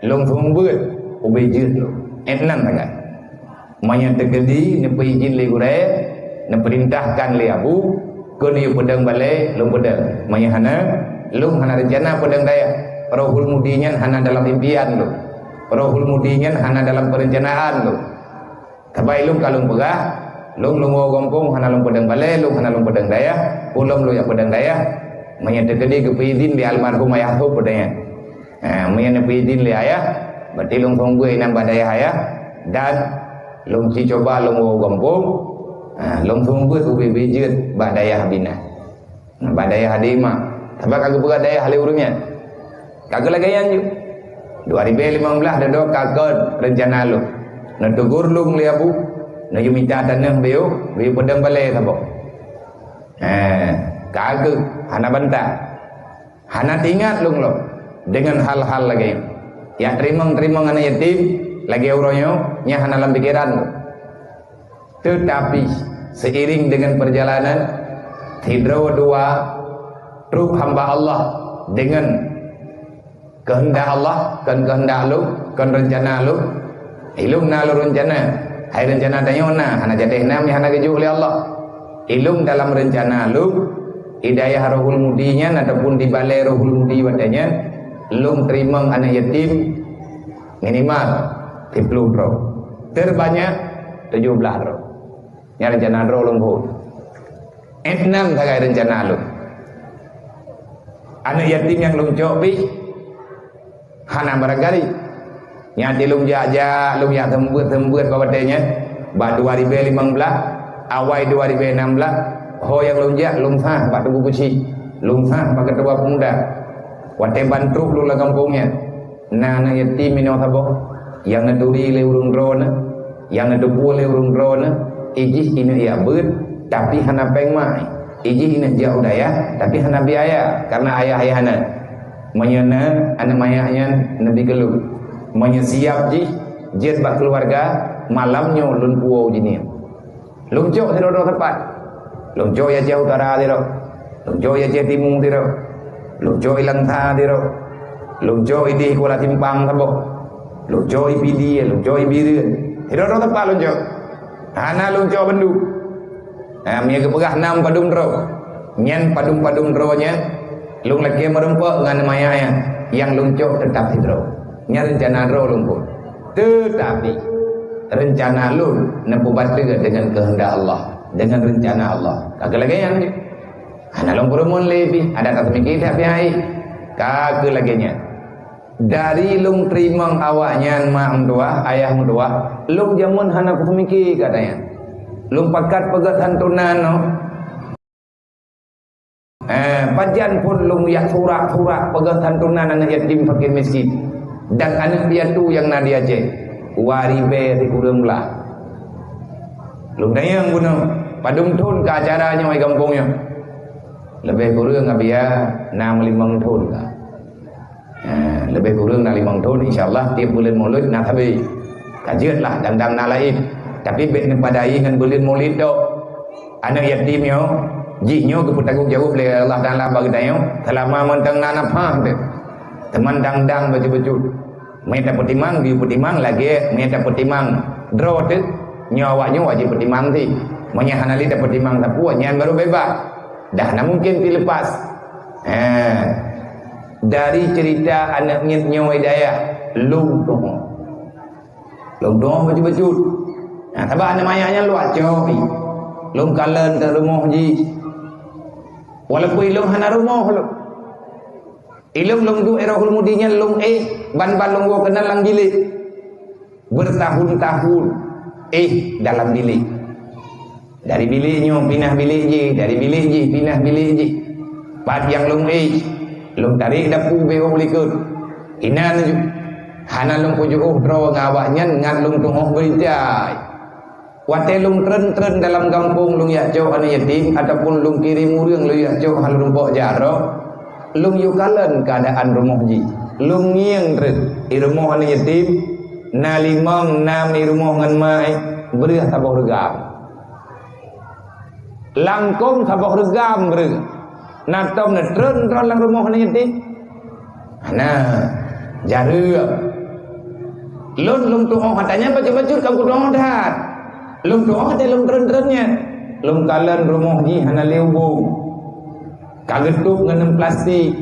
lung fumbut ubejut lu. Enan tagan. Manya tegedi nepi jin ligure na perintahkan li abu kun yu pedang balik lung pedang mayahana lung hana rencana pedang daya rohul mudinyan hana dalam impian lu rohul mudinyan hana dalam perencanaan lu tabai lung kalung pegah lung gompong hana lung pedang balik lung hana lung pedang daya ulum lu ya pedang daya mayat tegedi kepidin di almarhum ayah tu pedangnya mayat kepidin li ayah berarti lung songgui nambah daya ayah dan lung ci coba lung gompong lung songgui ubi bijit bah daya habina bah daya hadima tabak kagak buka daya hali urungnya kagak lagi yang 2015 dah dok kagak rencana lu na tugur lung li abu na yu minta tanah beu pedang balai sabok kagak hana bantah hana ingat lung lo dengan hal-hal lagi ya terima anak yatim lagi uronyo nya hana dalam pikiran lo tetapi seiring dengan perjalanan hidro dua ruh hamba Allah dengan kehendak Allah kan kehendak lu kan rencana lu ilung na lu rencana hai rencana dayona hana jadeh nam hana keju oleh Allah ilung dalam rencana lu hidayah rohul mudinya ataupun di balai rohul mudi wadanya lung terima anak yatim minimal 30 bro terbanyak 17 bro nya rencana bro lung pun 6 tagai rencana lu anak yatim yang lung cobi hana barangkali nyati lung jaja lung ya tembut bawadanya ba 2015 awal 2016 ho yang lung jak lung sah ba tugu kuci lung sah ba ketua pemuda wate bantu lu la kampungnya na yatim ini sabo yang naduri le urung drone yang nadupu le urung drone ijih ini ya ber tapi hana peng mai ijih ini jauh daya tapi hana biaya karena ayah-ayahana menyana anak mayaknya nabi gelu menyesiap ji jet bak keluarga malamnya lun puau jini lungcok tiro tepat lungcok ya jauh utara tiro lungcok ya jauh timur tiro lungcok ilang tha tiro lungcok idi kuala timpang tabo lungcok ipidi lungcok ibirin tiro tepat lungcok hana lungcok bendu mia kepegah 6 padum dro nyen padum dro nya lung lagi merempok dengan mayanya yang lungcok tetap hidro nya rencana dro lung pun tetapi rencana lu nebubat juga dengan kehendak Allah dengan rencana Allah kagak lagi yang ana lung perumun lebih ada kata mikir tapi hai kagak lagi nya dari lung terima awaknya mak tua ayah tua lung jamun hana ku mikir katanya lung pakat pegat hantunan no pajan pun lung yak surak pegat hantunan anak yatim fakir miskin dan anak dia tu yang nadia je waribe di kurang belah lung dayang guna padum tun ke acaranya mai kampungnya lebih kurang abia 6-5 tun lah lebih kurang 5 tun insyaallah tiap bulan maulid nak habis kajian lah dandang nak lain tapi bet nepadai dengan bulan maulid dok anak yatimnya jinyo bertanggung jawab oleh Allah Taala bagi dayo selama mentang nanap ha teman dang baju-baju minta petimang di petimang lagi minta petimang draw tu nyawanya wajib petimang ti manya hanali dapat petimang sapu nyan baru bebas dah na mungkin dilepas dari cerita anak nyo hidayah lung dong baju-baju tabak anak mayanya lu acoy lung kalen ke rumah ji walaupun ilung hana rumah lu ilung lung du erahul mudinya lung ban lung gua kenal lang bilik bertahun-tahun dalam bilik dari biliknya pindah bilik je dari bilik je pindah bilik je pat yang lung lung tarik dapu beo likut inan ju hana lung pujuh draw ngawaknya ngan lung tungh berjai wate lung tren dalam kampung lung yak jauh anak yatim ataupun lung kirim urang lu yak jauh hal rumpok jaro lung yukalan keadaan rumah ji lung ngieng tren di rumah anak yatim na limang nam di rumah ngan mai berih tabah regam langkung tabah regam berih natom na tren lang rumah anak yatim nah jaru lung tuh katanya baca-baca kau kudong dah lung doa teh lung tren-trennya lung kalen rumah ji hana lewung kagetuk ngenem plastik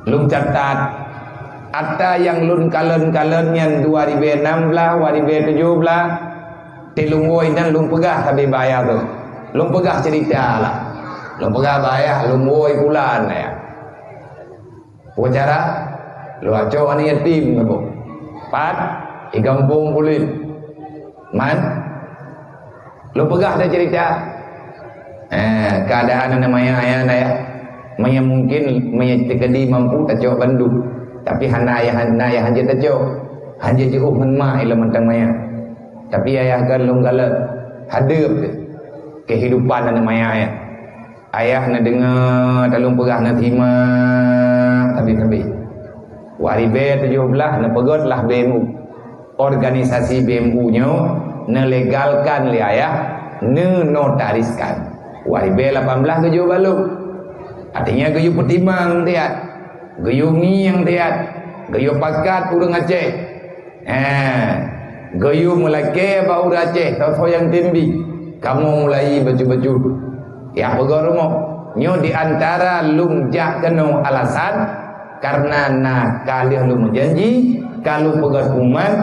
lung catat ada yang lun kalen yang 2016 2017 tilung woi dan lung pegah tapi bayar tu lung pegah cerita lah lung pegah bayar lung woi bulan ya cara lu aco ani yatim nabo pat di kampung kulit man lu pegah dah cerita keadaan namanya ayah ya maya mungkin maya tekadi mampu tak jawab bandung tapi hana ayah hanja tak jawab hanja jauh menma ilam tentang maya tapi ayah kan lunggala hadap kehidupan namanya ayah na dengar talung pegah na terima tapi waribe 17 na pegot lah BMU organisasi BMU nya nelegalkan li ayah notariskan waribe 18 gejo balung artinya gejo pertimbang tiat gejo ngiang tiat gejo pakat urang Aceh gejo mulake ba urang Aceh tau yang tinggi kamu mulai baju-baju ya pegot rumah nyo di antara lungjak keno alasan karena nak kalian lu menjanji kalau pegat umat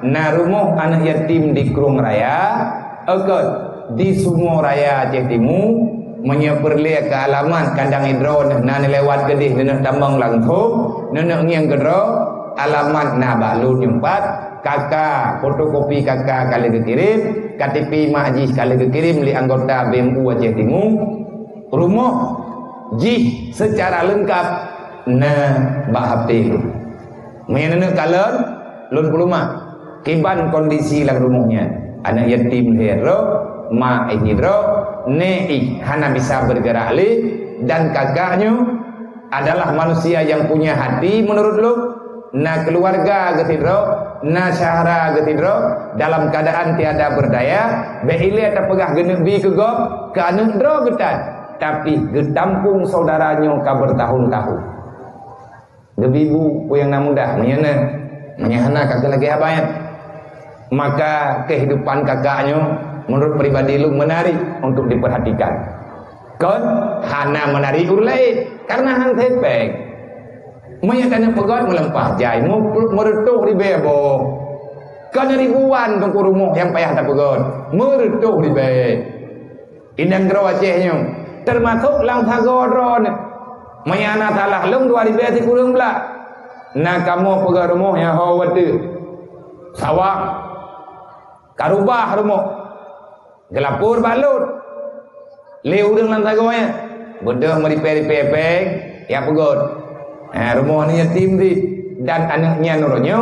na rumah anak yatim di Krung Raya akad di semua raya Aceh Timur menyeperlia ke alaman kandang hidro na lewat gedih nenek tambang langsung nenek ngiang gedro alamat na balun nyempat kakak fotokopi kakak kali dikirim KTP Majlis kali dikirim li anggota BMU Aceh Timur rumah jih secara lengkap na bahapte lu mengenai kalian lun puluma kiban kondisi lang rumahnya anak yatim hero ma hidro nei hana bisa bergerak li dan kakaknya adalah manusia yang punya hati menurut lu na keluarga getidro na syahra getidro dalam keadaan tiada berdaya beile tak pegah genebi ke gop ke anu dro getan tapi getampung saudaranya ka bertahun-tahun gebibu yang mudah menyana kakak lagi abayat maka kehidupan kakaknya menurut pribadi lu menarik untuk diperhatikan kan hana menarik urlain karena han tepeng menyatanya pegat melempah jai meretuh di bebo kan ribuan tungku rumah yang payah tak pegat meretuh di be indang gero Acehnya termasuk lang thagodron mayana talah lung 2000 kurang pula na kamu pegat rumah yang hawatu sawah karubah rumah gelapur balut leu udang lang thagonya bedah meripeh-ripeh ya pegat rumah ni yatim di dan anaknya nuronyo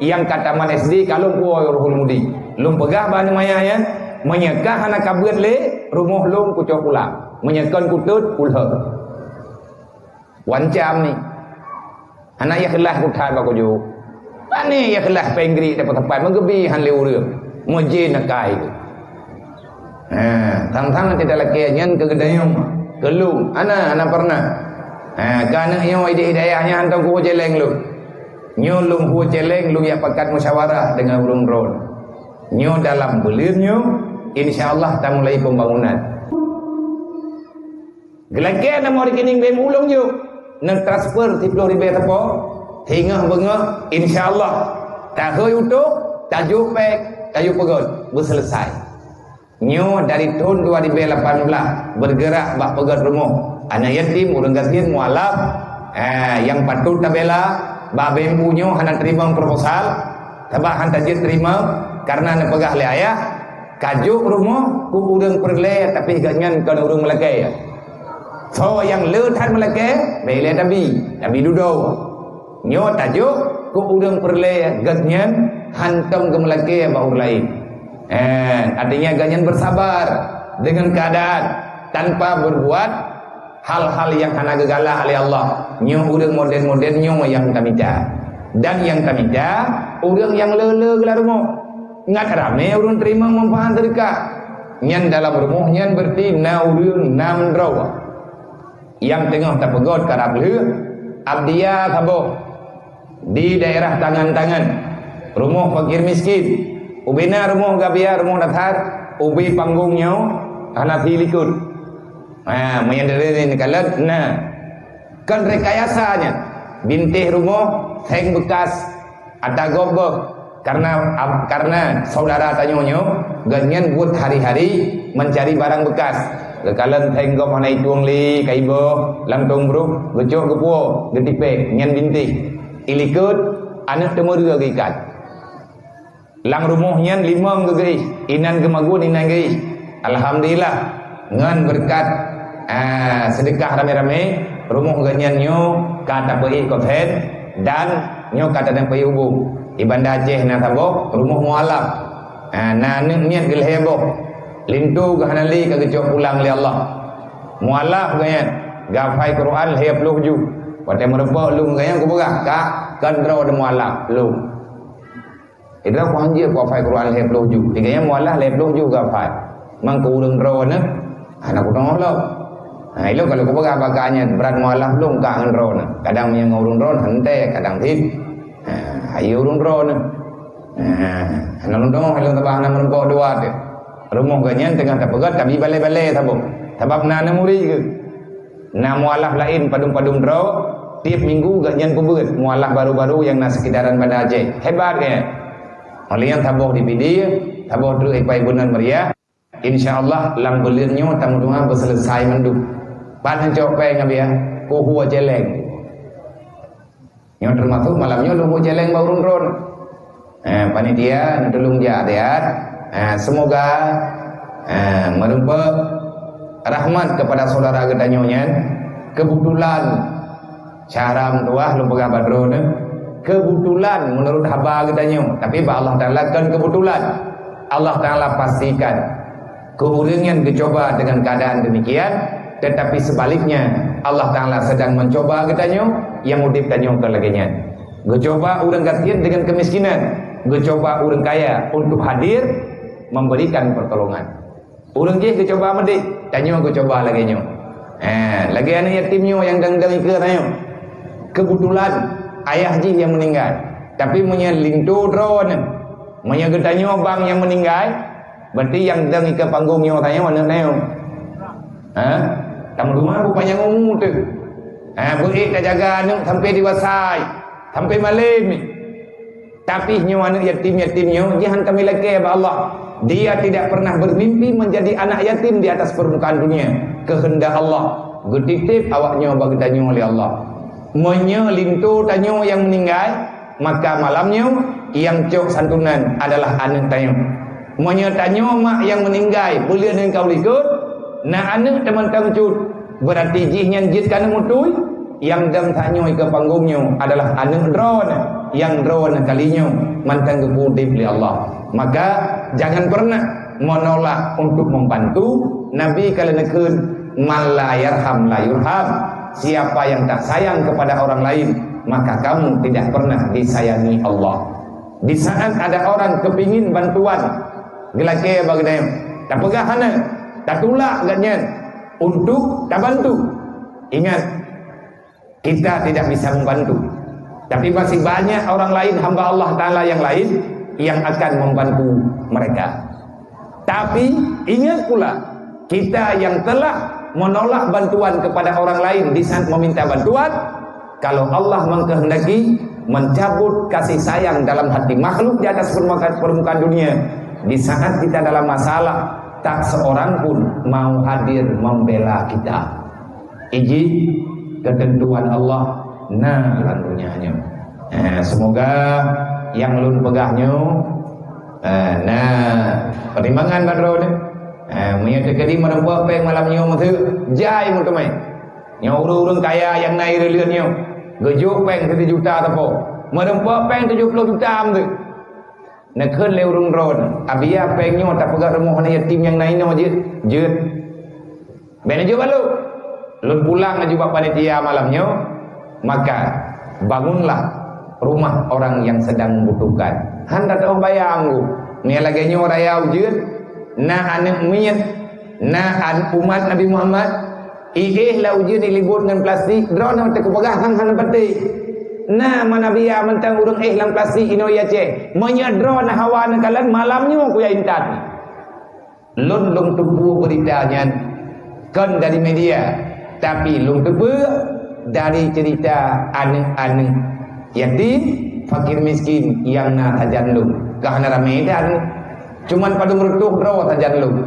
yang kataman SD kalau kuoi Ruhul Mudi lum pegah bani mayanya menyekah anak kabut le rumah lum kucok pulang menyekan kutut kulha wancam ni anak ya kelah kutat ba kuju ani ya kelah penggri dapat tempat menggebi han leu reum moje nakai tu tang-tang tidak laki nyen kegedayung kelung ana pernah karena nyo hidayahnya hantam ku celeng lu nyo lung ku celeng lu ya pakat musyawarah dengan ulung ron nyo dalam belirnyo insyaallah ta mulai pembangunan gelake na mau rekening be mulung yo nang transfer 10,000 tapo hingga bengah insyaallah ta heu utuk tajuk pek tajuk pegot berselesai nyo dari tahun 2018 bergerak bak pegot rumah anak yatim urang gatin mualaf yang patut tabela ba BMU nyo hana terima proposal tabah han tajir terima karena na pegah le ayah kajuk rumah ku urang perle tapi ganyan kan urang melake so yang leutan melake bele tabi dudo nyo tajuk ku urang perle ganyan hantam ke melake ba urang lain artinya ganyan bersabar dengan keadaan tanpa berbuat hal-hal yang hana gegala oleh Allah nyo urang modern-modern nyo yang tamida dan yang tamida urang yang lele gelar rumah ngat rame urang terima manfaat sedekah nyan dalam rumah nyan berarti na urang nam draw yang tengah tapegot karab leu abdia tabo di daerah tangan-tangan rumah fakir miskin ubina rumah gabia rumah datar ubi panggungnya Hanafi likut. Menyendiri kalau kan rekayasanya bintih rumah hang bekas ada gobok karena saudara tanyonyo ganyan buat hari-hari mencari barang bekas. Kekalan hang gop hanai tuang li kaibo lamtung bro gecok gepuo getipek nyen bintih ilikut anak temurga gikat. Lang rumahnya 5 gegei inan gemagun inan gei. Alhamdulillah ngan berkat sedekah rame-rame rumah ganyan nyo kata pei koten dan nyo kata dan pei hubung ibanda Aceh na tabok rumah mualaf na niat gel heboh lintu gahanali ka gecok pulang li Allah mualaf ganyan gafai Quran heb luh ju pate merepo lu ganyan ku begah ka kandro de mualaf lu ida ko anje ko fai Quran heb luh ju diganya mualaf heb luh ju gafai mang ku urang ro na anak ku tong lo. Nah, itu kalau kau pegang baganya berat mualaf belum kangen ron. Kadang yang urun ron hente, kadang tip. Ayo urun ron. Nalung dong, nalung tabah nama rumah dua tu. Rumah ganyan tengah terpegat, tapi balik-balik tabu. Sebab nana muri ke. Na mualaf lain padum-padum ro. Tiap minggu ganyan kubut mualaf baru-baru yang nas sekitaran Banda Aceh. Hebat ya. Oleh yang tabuh di video, tabuh terus ipai bunan meriah. InsyaAllah lang belirnya tamu doa berselesai mandu. Pan copeng abia ko huwa jeleng. Yang termasuk malamnya lu huwa jeleng baurun ron. Panitia tolong dia semoga merupa rahmat kepada saudara gedanyonya. Kebetulan cara tuah lu pegang badron. Kebetulan menurut haba gedanyo, tapi Allah Taala kan kebetulan. Allah Taala pastikan keuringan dicoba dengan keadaan demikian. Tetapi sebaliknya Allah Ta'ala sedang mencoba katanya yang mudip tanya ke laginya. Gecoba orang kasihan dengan kemiskinan, gecoba orang kaya untuk hadir memberikan pertolongan. Orang je gecoba medik tanya gecoba laginya. Lagi anak yatimnya yang dang-dang ikut tanya. Kebetulan ayah je yang meninggal, tapi punya lintu drone, punya getanya bang yang meninggal, berarti yang dang ikut panggungnya tanya mana tanya. Tamu rumah rupanya ngomong tu. Boleh tak jaga anak sampai dewasa, sampai malam. Tapi nyawa anak yatim-yatimnya jangan kami lagi ya Allah. Dia tidak pernah bermimpi menjadi anak yatim di atas permukaan dunia. Kehendak Allah. Getitip awaknya bagi tanya oleh Allah. Menyelintu tanya yang meninggal, maka malamnya yang cok santunan adalah anak tanya. Menyetanya mak yang meninggal, boleh dengan kau ikut. Nah anak teman-teman cut berarti jihnya jit kana mutui yang dam tanyo ke panggungnya adalah anak drone yang drone kalinya mantang kepudip li Allah. Maka jangan pernah menolak untuk membantu. Nabi kalau nekeun man la yarham la yurham. Siapa yang tak sayang kepada orang lain maka kamu tidak pernah disayangi Allah. Di saat ada orang kepingin bantuan gelake bagainya tak pegahana tak tulak katnya untuk tak bantu. Ingat, kita tidak bisa membantu, tapi masih banyak orang lain hamba Allah Ta'ala yang lain yang akan membantu mereka. Tapi ingat pula, kita yang telah menolak bantuan kepada orang lain di saat meminta bantuan, kalau Allah mengkehendaki mencabut kasih sayang dalam hati makhluk di atas permukaan dunia, di saat kita dalam masalah, tak seorang pun mau hadir membela kita. Iji ketentuan Allah lantunya. Semoga yang lun pegahnya pertimbangan badro ni menyedekati merempuak peng malamnya muthu jai mutumai nya urang kaya yang naik reliannya gejuk peng 1 juta tapo merempuak peng 70 juta muthu. Nak keun leu rung ron abia pengnya tak pegang rumah na yatim yang lain no jeut ben aja balu lun pulang aja bapa panitia malamnya, maka bangunlah rumah orang yang sedang membutuhkan. Handa tahu bayangku ni lagi nyo raya jeut na anak miyat na an umat Nabi Muhammad lah ujian dilibut dengan plastik drone tak pegang hang peti. Nah mana biar mentang urang lang plastik ino ya cek menyedron hawa nakalan malamnya aku ya intat lung tebu beritanya kan dari media, tapi lung tebu dari cerita anak-anak yatim, fakir miskin yang na tajan lung kahana ramedan cuman pada merutuh bro tajan lung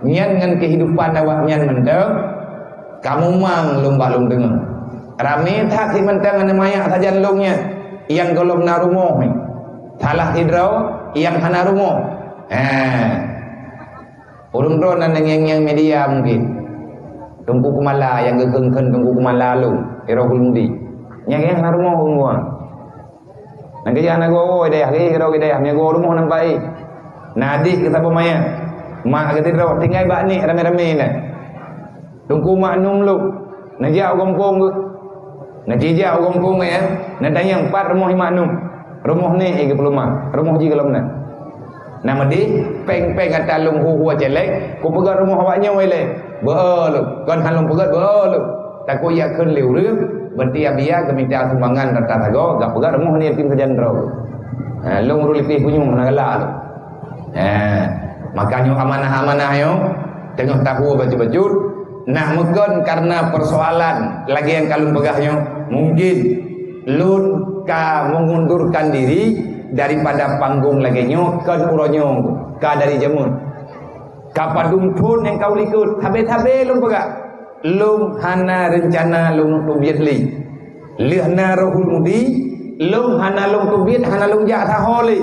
nyan ngan kehidupan awak nyan mendeng kamu mang lung dengar rame tak si mentang ane mayak tajan lungnya yang golong na rumoh salah hidrau yang hana rumoh urung drone yang media mungkin tunggu kumala yang gegengken tunggu kumala lu irahul mudi nyang hana rumoh gua nanti jangan go deh lagi kalau kita ya go rumah nampai nadi kita pemaya mak kita tinggal bak ni rame-rame ni tunggu maknum lu najak gongkong tu najak gongkong ya nadanya 4 rumah maknum rumah ni 30 mak rumah ji kalau nak nama di peng-peng kata lung hu jelek ku pegat rumah awaknya wele beul kon halung pegat beul takut ya keun liu reup bertiap dia keminta sumbangan rata tago gak pegat rumah ni tim sejandro lung ru lipih punyung nagala makanya amanah-amanah yo tengok tahu baju-baju nah mungkin karena persoalan lagi yang kalung pegahnya mungkin lun ka mengundurkan diri daripada panggung lagi nyo kan uronyo ka dari jamun kapadung pun yang kau likut tabe-tabe lung pegah lung hana rencana lung tubiat li lihna rohul mudi lung hana lung tubiat hana lung jak saholi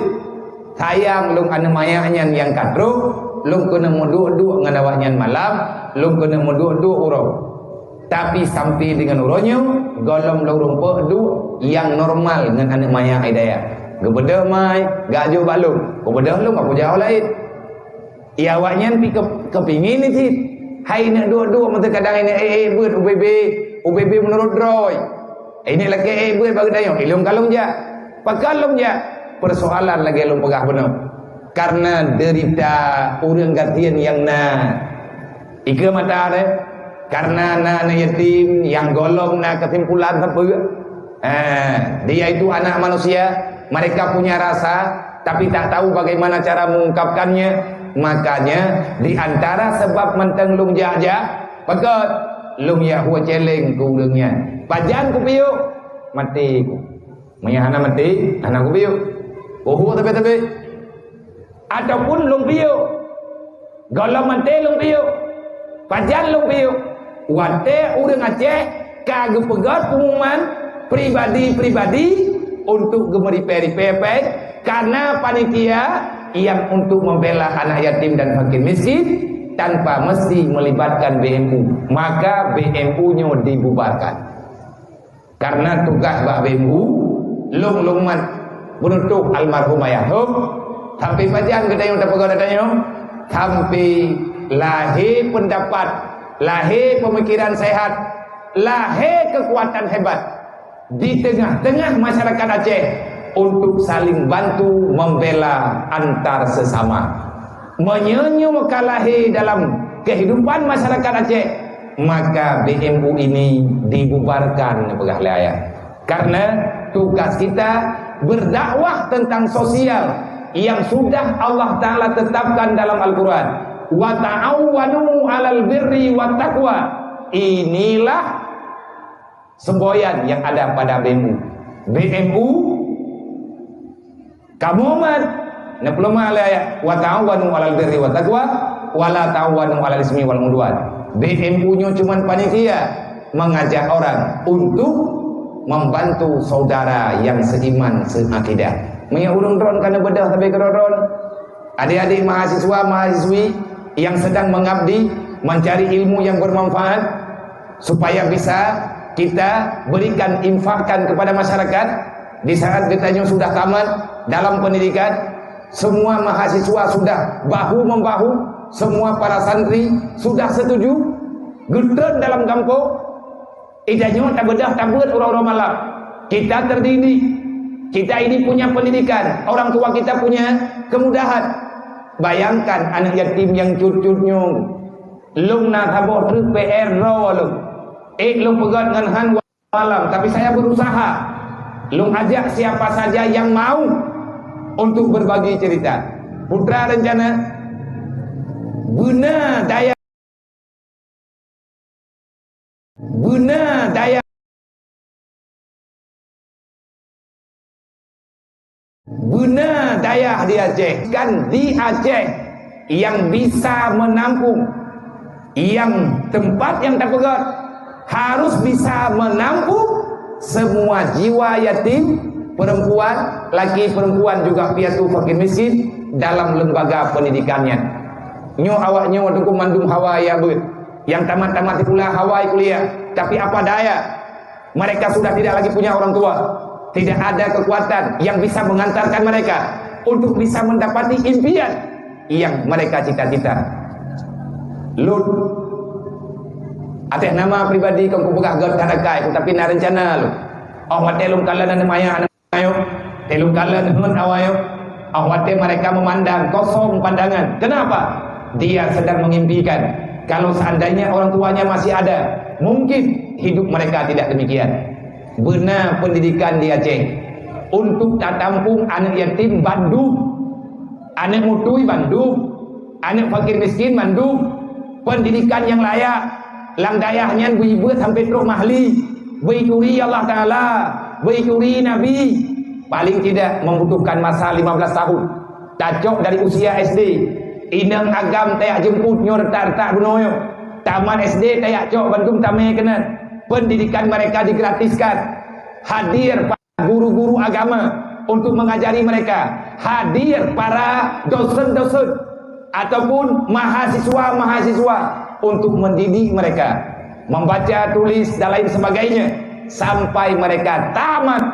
sayang lung ane mayaknya yang kadro lung kena muduk-duk dengan awaknya malam lung kena muduk-duk urang tapi sampai dengan uronyo golong lung rumpuk duk yang normal dengan anak mayak hidayah gebedah mai gak jo balung gebedah lung apa jauh lain ya awaknya pi kepingin ni tit hai nak dua-dua masa kadang ini beut UBB menurut Roy ini lagi beut bagi dayo ilung kalung ja pakalung ja persoalan lagi lung pegah benar karena derita urang gantian yang na ike mata ada karena na yatim yang golong na kesimpulan sampai dia itu anak manusia mereka punya rasa tapi tak tahu bagaimana cara mengungkapkannya makanya di antara sebab menteng lung jaja pakat lung ya huwa celeng ku urangnya pajan ku piu mati ku manya hana mati hana ku piu oh tapi ataupun lung piu golong mati lung piu pajan lung piu wate urang Aceh kagem pegat pengumuman pribadi untuk gemeri peri-pepek karena panitia yang untuk membela anak yatim dan fakir miskin tanpa mesti melibatkan BMU maka BMU-nya dibubarkan karena tugas Mbak BMU lung-lungman menutup almarhum ayahum sampai pajan kita yang terpegang datanya sampai lahir pendapat lahir pemikiran sehat lahir kekuatan hebat di tengah-tengah masyarakat Aceh untuk saling bantu membela antar sesama menyenyu kalahi dalam kehidupan masyarakat Aceh maka BMU ini dibubarkan karena tugas kita berdakwah tentang sosial yang sudah Allah Ta'ala tetapkan dalam Al-Quran wa ta'awwanu 'alal birri wat taqwa inilah semboyan yang ada pada BMU kamu man na pelama ayat wa ta'awanu 'alal birri wat taqwa wa la ta'awanu 'alal ismi wal udwan BMU-nya cuma panitia mengajak orang untuk membantu saudara yang seiman seakidah menya urung dron kana bedah sampai keron adik-adik mahasiswa mahasiswi yang sedang mengabdi mencari ilmu yang bermanfaat supaya bisa kita berikan infakkan kepada masyarakat di saat kita sudah tamat dalam pendidikan semua mahasiswa sudah bahu-membahu semua para santri sudah setuju gedon dalam kampung idanya tak bedah tak buat orang-orang malam kita terdidik kita ini punya pendidikan orang tua kita punya kemudahan bayangkan anak yatim yang cut-cutnya lung na thaboh truk PR ro lung lung pegat dengan han malam tapi saya berusaha lung ajak siapa saja yang mau untuk berbagi cerita putra rencana Benar daya di Aceh, kan di Aceh yang bisa menampung, yang tempat yang terpegat harus bisa menampung semua jiwa yatim, perempuan, laki perempuan juga piatu fakir miskin dalam lembaga pendidikannya. Nyo awak nyo tunggu mandum Hawaii abut, yang tamat-tamat kuliah Hawaii kuliah, tapi apa daya, mereka sudah tidak lagi punya orang tua, tidak ada kekuatan yang bisa mengantarkan mereka untuk bisa mendapati impian yang mereka cita-cita. Lut atas nama pribadi kau pegah god kadakai, tapi na rencana lu. Awat telung kala na maya ayo, telung kala dengan awayo. Awat mereka memandang kosong pandangan. Kenapa? Dia sedang mengimpikan kalau seandainya orang tuanya masih ada, mungkin hidup mereka tidak demikian. Benar pendidikan di Aceh untuk tak tampung anak yatim Bandung, anak mutui Bandung, anak fakir miskin Bandung, pendidikan yang layak, lang dayahnya ibu sampai teruk mahli, curi Allah Ta'ala, curi Nabi, paling tidak membutuhkan masa 15 tahun, tacok dari usia SD, inang agam tayak jemput nyor tak bunoyo, taman SD tayak cok Bandung tamai kena, pendidikan mereka digratiskan, hadir guru-guru agama untuk mengajari mereka, hadir para dosen-dosen ataupun mahasiswa-mahasiswa untuk mendidik mereka membaca, tulis dan lain sebagainya sampai mereka tamat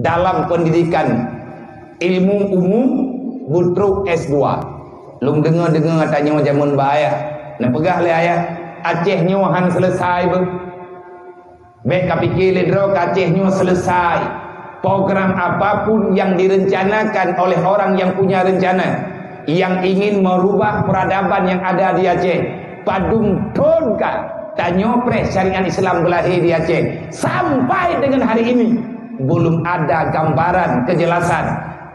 dalam pendidikan ilmu umum butruk S2. Lung dengar-dengar katanya zaman bahaya nak pegah le ayah Aceh nyohan selesai ber baik kapikir ledro Aceh nyo selesai program apapun yang direncanakan oleh orang yang punya rencana, yang ingin merubah peradaban yang ada di Aceh, padung tonka tanyopres syariat Islam berlahir di Aceh. Sampai dengan hari ini belum ada gambaran kejelasan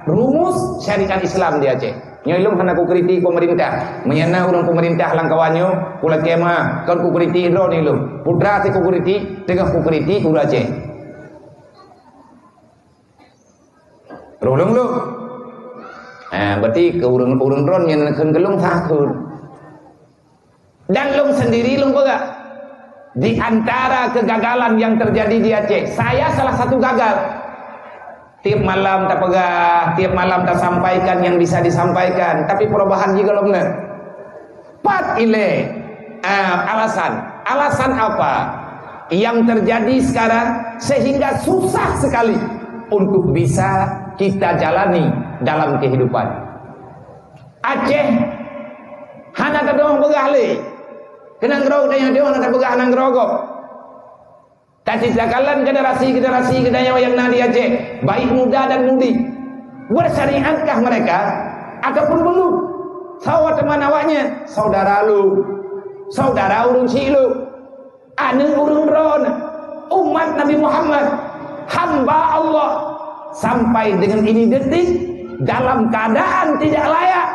rumus syariat Islam di Aceh. Nyelum hana ku kritik pemerintah, menyana urang pemerintah langkawanyo kula kemah kan ku kritik ro ni lu. Putra te ku kritik, tengah ku kritik ura Aceh. Rolong lu. Berarti ke urang ron yang keun gelung takut. Dan lung sendiri lung pegak. Di antara kegagalan yang terjadi di Aceh, saya salah satu gagal. Tiap malam tak pegah, tiap malam tak sampaikan yang bisa disampaikan, tapi perubahan juga belum benar. Pat ile alasan apa yang terjadi sekarang sehingga susah sekali untuk bisa kita jalani dalam kehidupan. Aceh hana kadang pegah le, kenang gerog dan yang dia hana pegah nang gerogok. Tapi sekalan generasi kedaya yang di Aceh, baik muda dan mudi, bersyariatkah mereka ataupun belum? Sahabat teman awaknya, saudara lu, saudara urung si lu, anu urung ron, umat Nabi Muhammad, hamba Allah, sampai dengan ini detik dalam keadaan tidak layak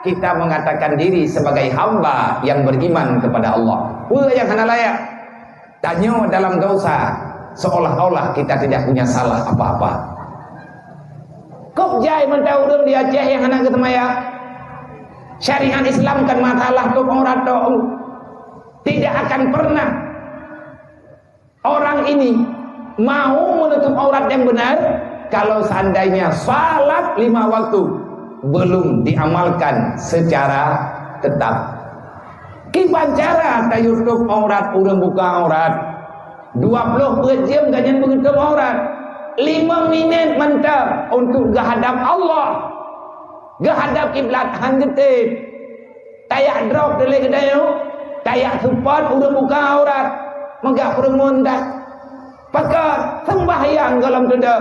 kita mengatakan diri sebagai hamba yang beriman kepada Allah. Yang hana layak. Tanya dalam dosa seolah-olah kita tidak punya salah apa-apa. Kok jai mentau urang di Aceh yang anak ketemaya syariat Islam kan masalah tu orang tu tidak akan pernah orang ini mau menutup aurat yang benar kalau seandainya salat 5 waktu belum diamalkan secara tetap. Kipan cara ta YouTube aurat urang buka aurat 24 jam ganyan mengetuk aurat 5 minit mantap untuk gahadap Allah, gahadap kiblat hangetip tayak drop dele kedayo tayak support urang buka aurat megak perempuan dak pakat sembahyang dalam tenda.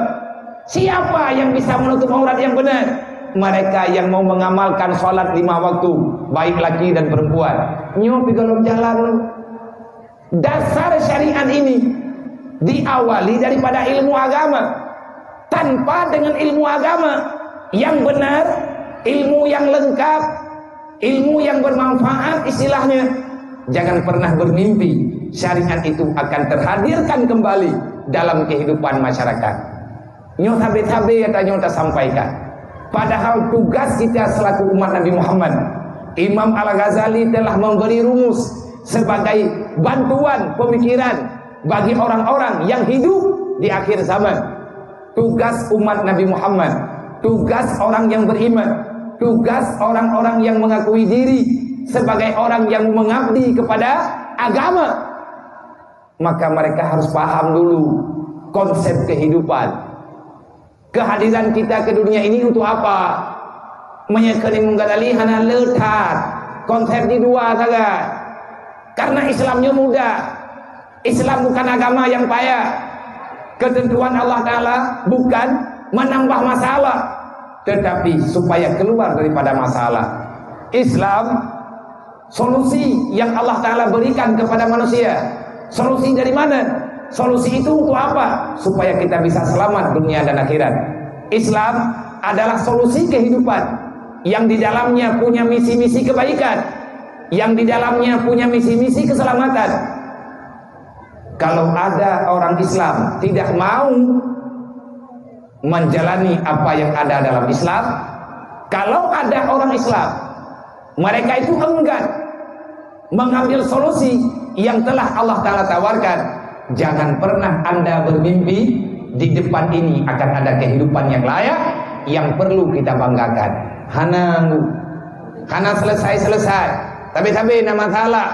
Siapa yang bisa menutup aurat yang benar? Mereka yang mau mengamalkan salat 5 waktu, baik laki dan perempuan. Nyo pigalom jalan. Dasar syariat ini diawali daripada ilmu agama. Tanpa dengan ilmu agama yang benar, ilmu yang lengkap, ilmu yang bermanfaat istilahnya. Jangan pernah bermimpi syariat itu akan terhadirkan kembali dalam kehidupan masyarakat. Nyo tabe-tabe kata nyo tak sampaikan. Padahal tugas kita selaku umat Nabi Muhammad, Imam Al-Ghazali telah memberi rumus sebagai bantuan pemikiran bagi orang-orang yang hidup di akhir zaman. Tugas umat Nabi Muhammad, tugas orang yang beriman, tugas orang-orang yang mengakui diri sebagai orang yang mengabdi kepada agama. Maka mereka harus paham dulu konsep kehidupan. Kehadiran kita ke dunia ini untuk apa? Menyekani menggadali hana letat. Konsep di dua saja. Karena Islamnya mudah. Islam bukan agama yang payah. Ketentuan Allah Ta'ala bukan menambah masalah, tetapi supaya keluar daripada masalah. Islam solusi yang Allah Ta'ala berikan kepada manusia. Solusi dari mana? Solusi itu untuk apa? Supaya kita bisa selamat dunia dan akhirat. Islam adalah solusi kehidupan yang di dalamnya punya misi-misi kebaikan, yang di dalamnya punya misi-misi keselamatan. Kalau ada orang Islam tidak mau menjalani apa yang ada dalam Islam, kalau ada orang Islam mereka itu enggan mengambil solusi yang telah Allah Ta'ala tawarkan, jangan pernah Anda bermimpi di depan ini akan ada kehidupan yang layak yang perlu kita banggakan. Hana selesai tapi nama masalah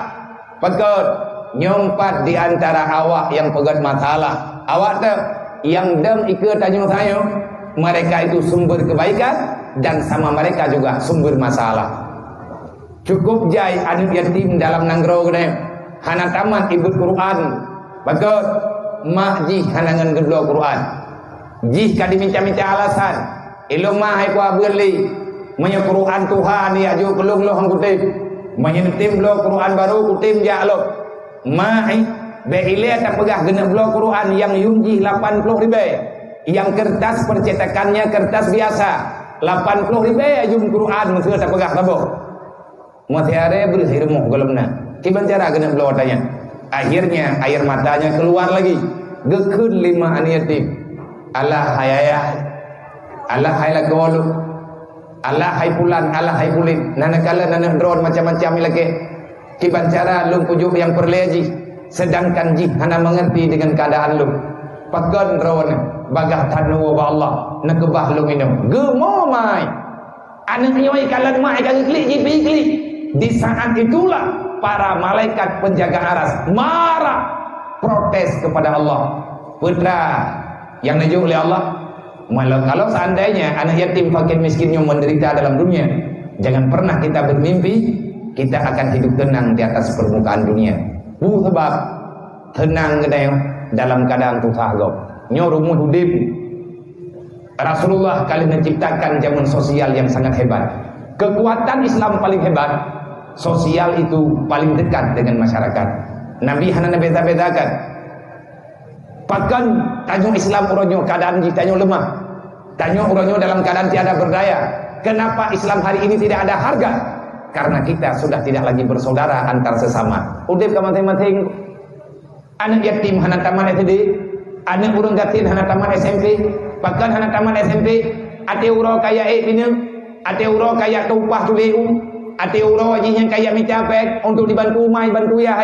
pegot nyompat di antara awak yang pegat masalah. Awak tu yang dem ikut tanya saya, mereka itu sumber kebaikan dan sama mereka juga sumber masalah. Cukup jai anak yatim dalam nanggro kena hana tamat ibut Quran. Betul. Mak jih hana ngan gedlo Quran. Jih kadi minta-minta alasan. Ilo mah hai ku abeli. Menye Quran Tuhan ya jo kelung lo hang kutip. Menye tim lo Quran baru kutim ja lo. Mai be ile tak pegah genep lo Quran yang yunji 80 ribu. Yang kertas percetakannya kertas biasa 80 ribu jum Quran mesti tak pegah kabeh. Masih ada berhirmuh gelemna. Kiban cara genep lo tanya. Akhirnya air matanya keluar lagi. Gekun 5 anak yatim. Allah hayayah. Allah hayla golu. Allah hay pulan, Allah hay pulin. Nanakala nanak drone macam-macam lagi. Kiban cara lung pujuk yang perleji. Sedangkan jih hana mengerti dengan keadaan lung. Pagan drone bagah tanu wa Allah. Nakebah lung minum. Gemo mai. Anak nyoi kalan mai kali klik jipi klik. Di saat itulah para malaikat penjaga aras marah, protes kepada Allah. Putra yang diuji oleh Allah, kalau seandainya anak yatim fakir miskin yang menderita dalam dunia, jangan pernah kita bermimpi kita akan hidup tenang di atas permukaan dunia. Sebab tenang dalam keadaan tuhagob. Nyorumuh hudib. Rasulullah kali menciptakan zaman sosial yang sangat hebat. Kekuatan Islam paling hebat, sosial itu paling dekat dengan masyarakat. Nabi hana beda-bedakan. Pakan tanyo Islam uronyo keadaan tanyo lemah. Tanyo uronyo dalam keadaan tiada berdaya. Kenapa Islam hari ini tidak ada harga? Karena kita sudah tidak lagi bersaudara antar sesama. Udip ka masing-masing. Anak yatim hana taman SD, anak urang gatin hana taman SMP, pakan hana taman SMP, ate uro kaya pineu, ate uro kaya tupah tuleu. Ate uro yang kaya micapek untuk dibantu mai bantu ya.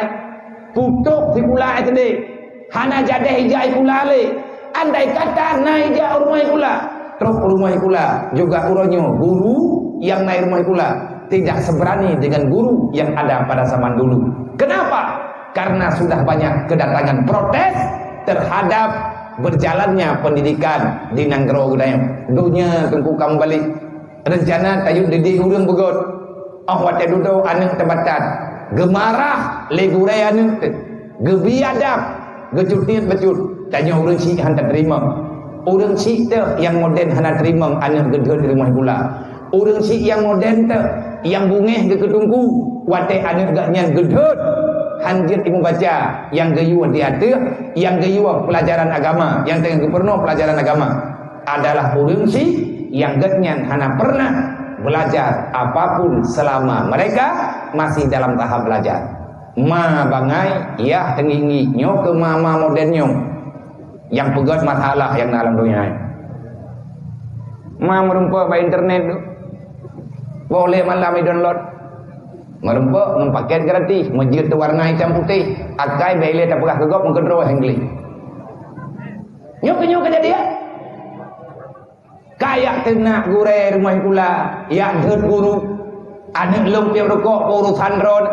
Putuk si kula SD. Hana jade hijai kula le. Andai kata naik ja rumah kula. Terus rumah kula juga uronyo guru yang naik rumah kula tidak seberani dengan guru yang ada pada zaman dulu. Kenapa? Karena sudah banyak kedatangan protes terhadap berjalannya pendidikan di Nanggro Gudayam. Dunia tunggu kembali. Rencana tayuk didik urang begot. Oh wate duduk anak tebatan gemarah legurai anak gebiadap gecutit becut tanya orang si hantar terima orang si yang modern hantar terima anak gedhe di rumah pula orang si yang modern yang bungeh ke ketungku wate anak gaknya gedhe hanjir ibu baca yang gayuan di hati yang gayuan pelajaran agama yang tengah penuh pelajaran agama adalah orang si yang gatnya hana pernah belajar apapun selama mereka masih dalam tahap belajar. Ma bangai ya tengingi nyo ke mama modernnya yang pegat masalah yang dalam dunia. Ma merumpa by internet tu. Boleh malam download. Merumpa dengan paket gratis, masjid tu warna hitam putih, akai bele tak pernah kegop mengkedro hengli. Nyo kejadian. Kayak tenak gure rumah pula, yang dhet guru, anak lom piang rokok urusan ron,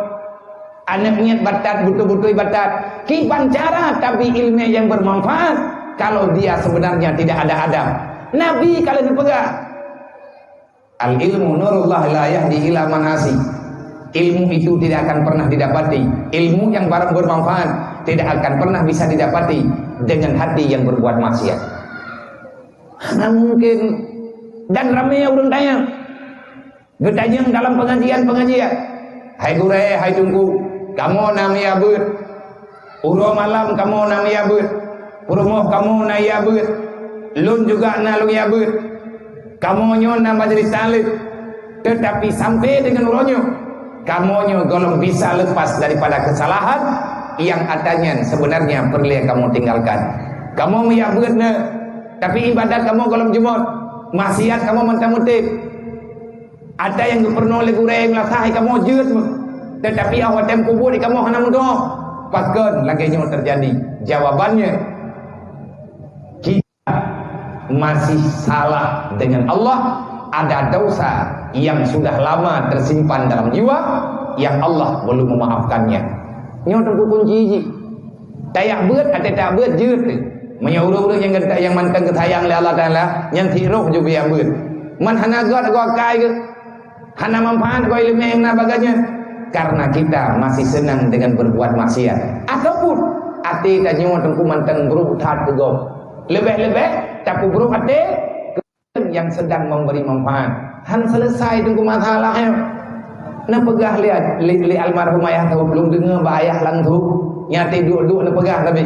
anak niat batat betul-betul batat. Kipan cara tapi ilmu yang bermanfaat kalau dia sebenarnya tidak ada adab. Nabi kalau dipegang. Al ilmu nurullah la yahdi ila manasi. Ilmu itu tidak akan pernah didapati. Ilmu yang barang bermanfaat tidak akan pernah bisa didapati dengan hati yang berbuat maksiat. Nah mungkin dan ramai orang tanya. Bertanya dalam pengajian. Hai gure, hai tunggu, kamu namanya ber. Uro malam kamu namanya ber. Urumoh kamu namanya ber. Lun juga nalung ya ber. Kamu nyon nama jadi salib. Tetapi sampai dengan uronyo kamu golong bisa lepas daripada kesalahan yang adanya sebenarnya perlu kamu tinggalkan. Kamu meyabutna, tapi ibadat kamu golong jemot, maksiat kamu mentah-mentih. Ada yang perlu oleh gureng lasah kamu jut, tetapi awak tem kubur di kamu hana mudo. Pakan lagi yang terjadi. Jawabannya kita masih salah dengan Allah. Ada dosa yang sudah lama tersimpan dalam jiwa yang Allah belum memaafkannya. Nyo tentu kunci. Tayak beut atau tak beut jeut. Menyuruh yang mantan kesayang oleh Allah Taala yang tiruh juga yang beut. Man hana god go kai ke. Hana manfaat go ilmu yang baganya. Karena kita masih senang dengan berbuat maksiat ataupun ati tak nyo tentu mantan buruk tat ke go. Lebih-lebih tapi buruk ati yang sedang memberi manfaat. Han selesai tunggu masalahnya. Na pegah lihat li almarhum ayah tahu belum dengar ba ayah lang tu. Nyati duk-duk na pegah tapi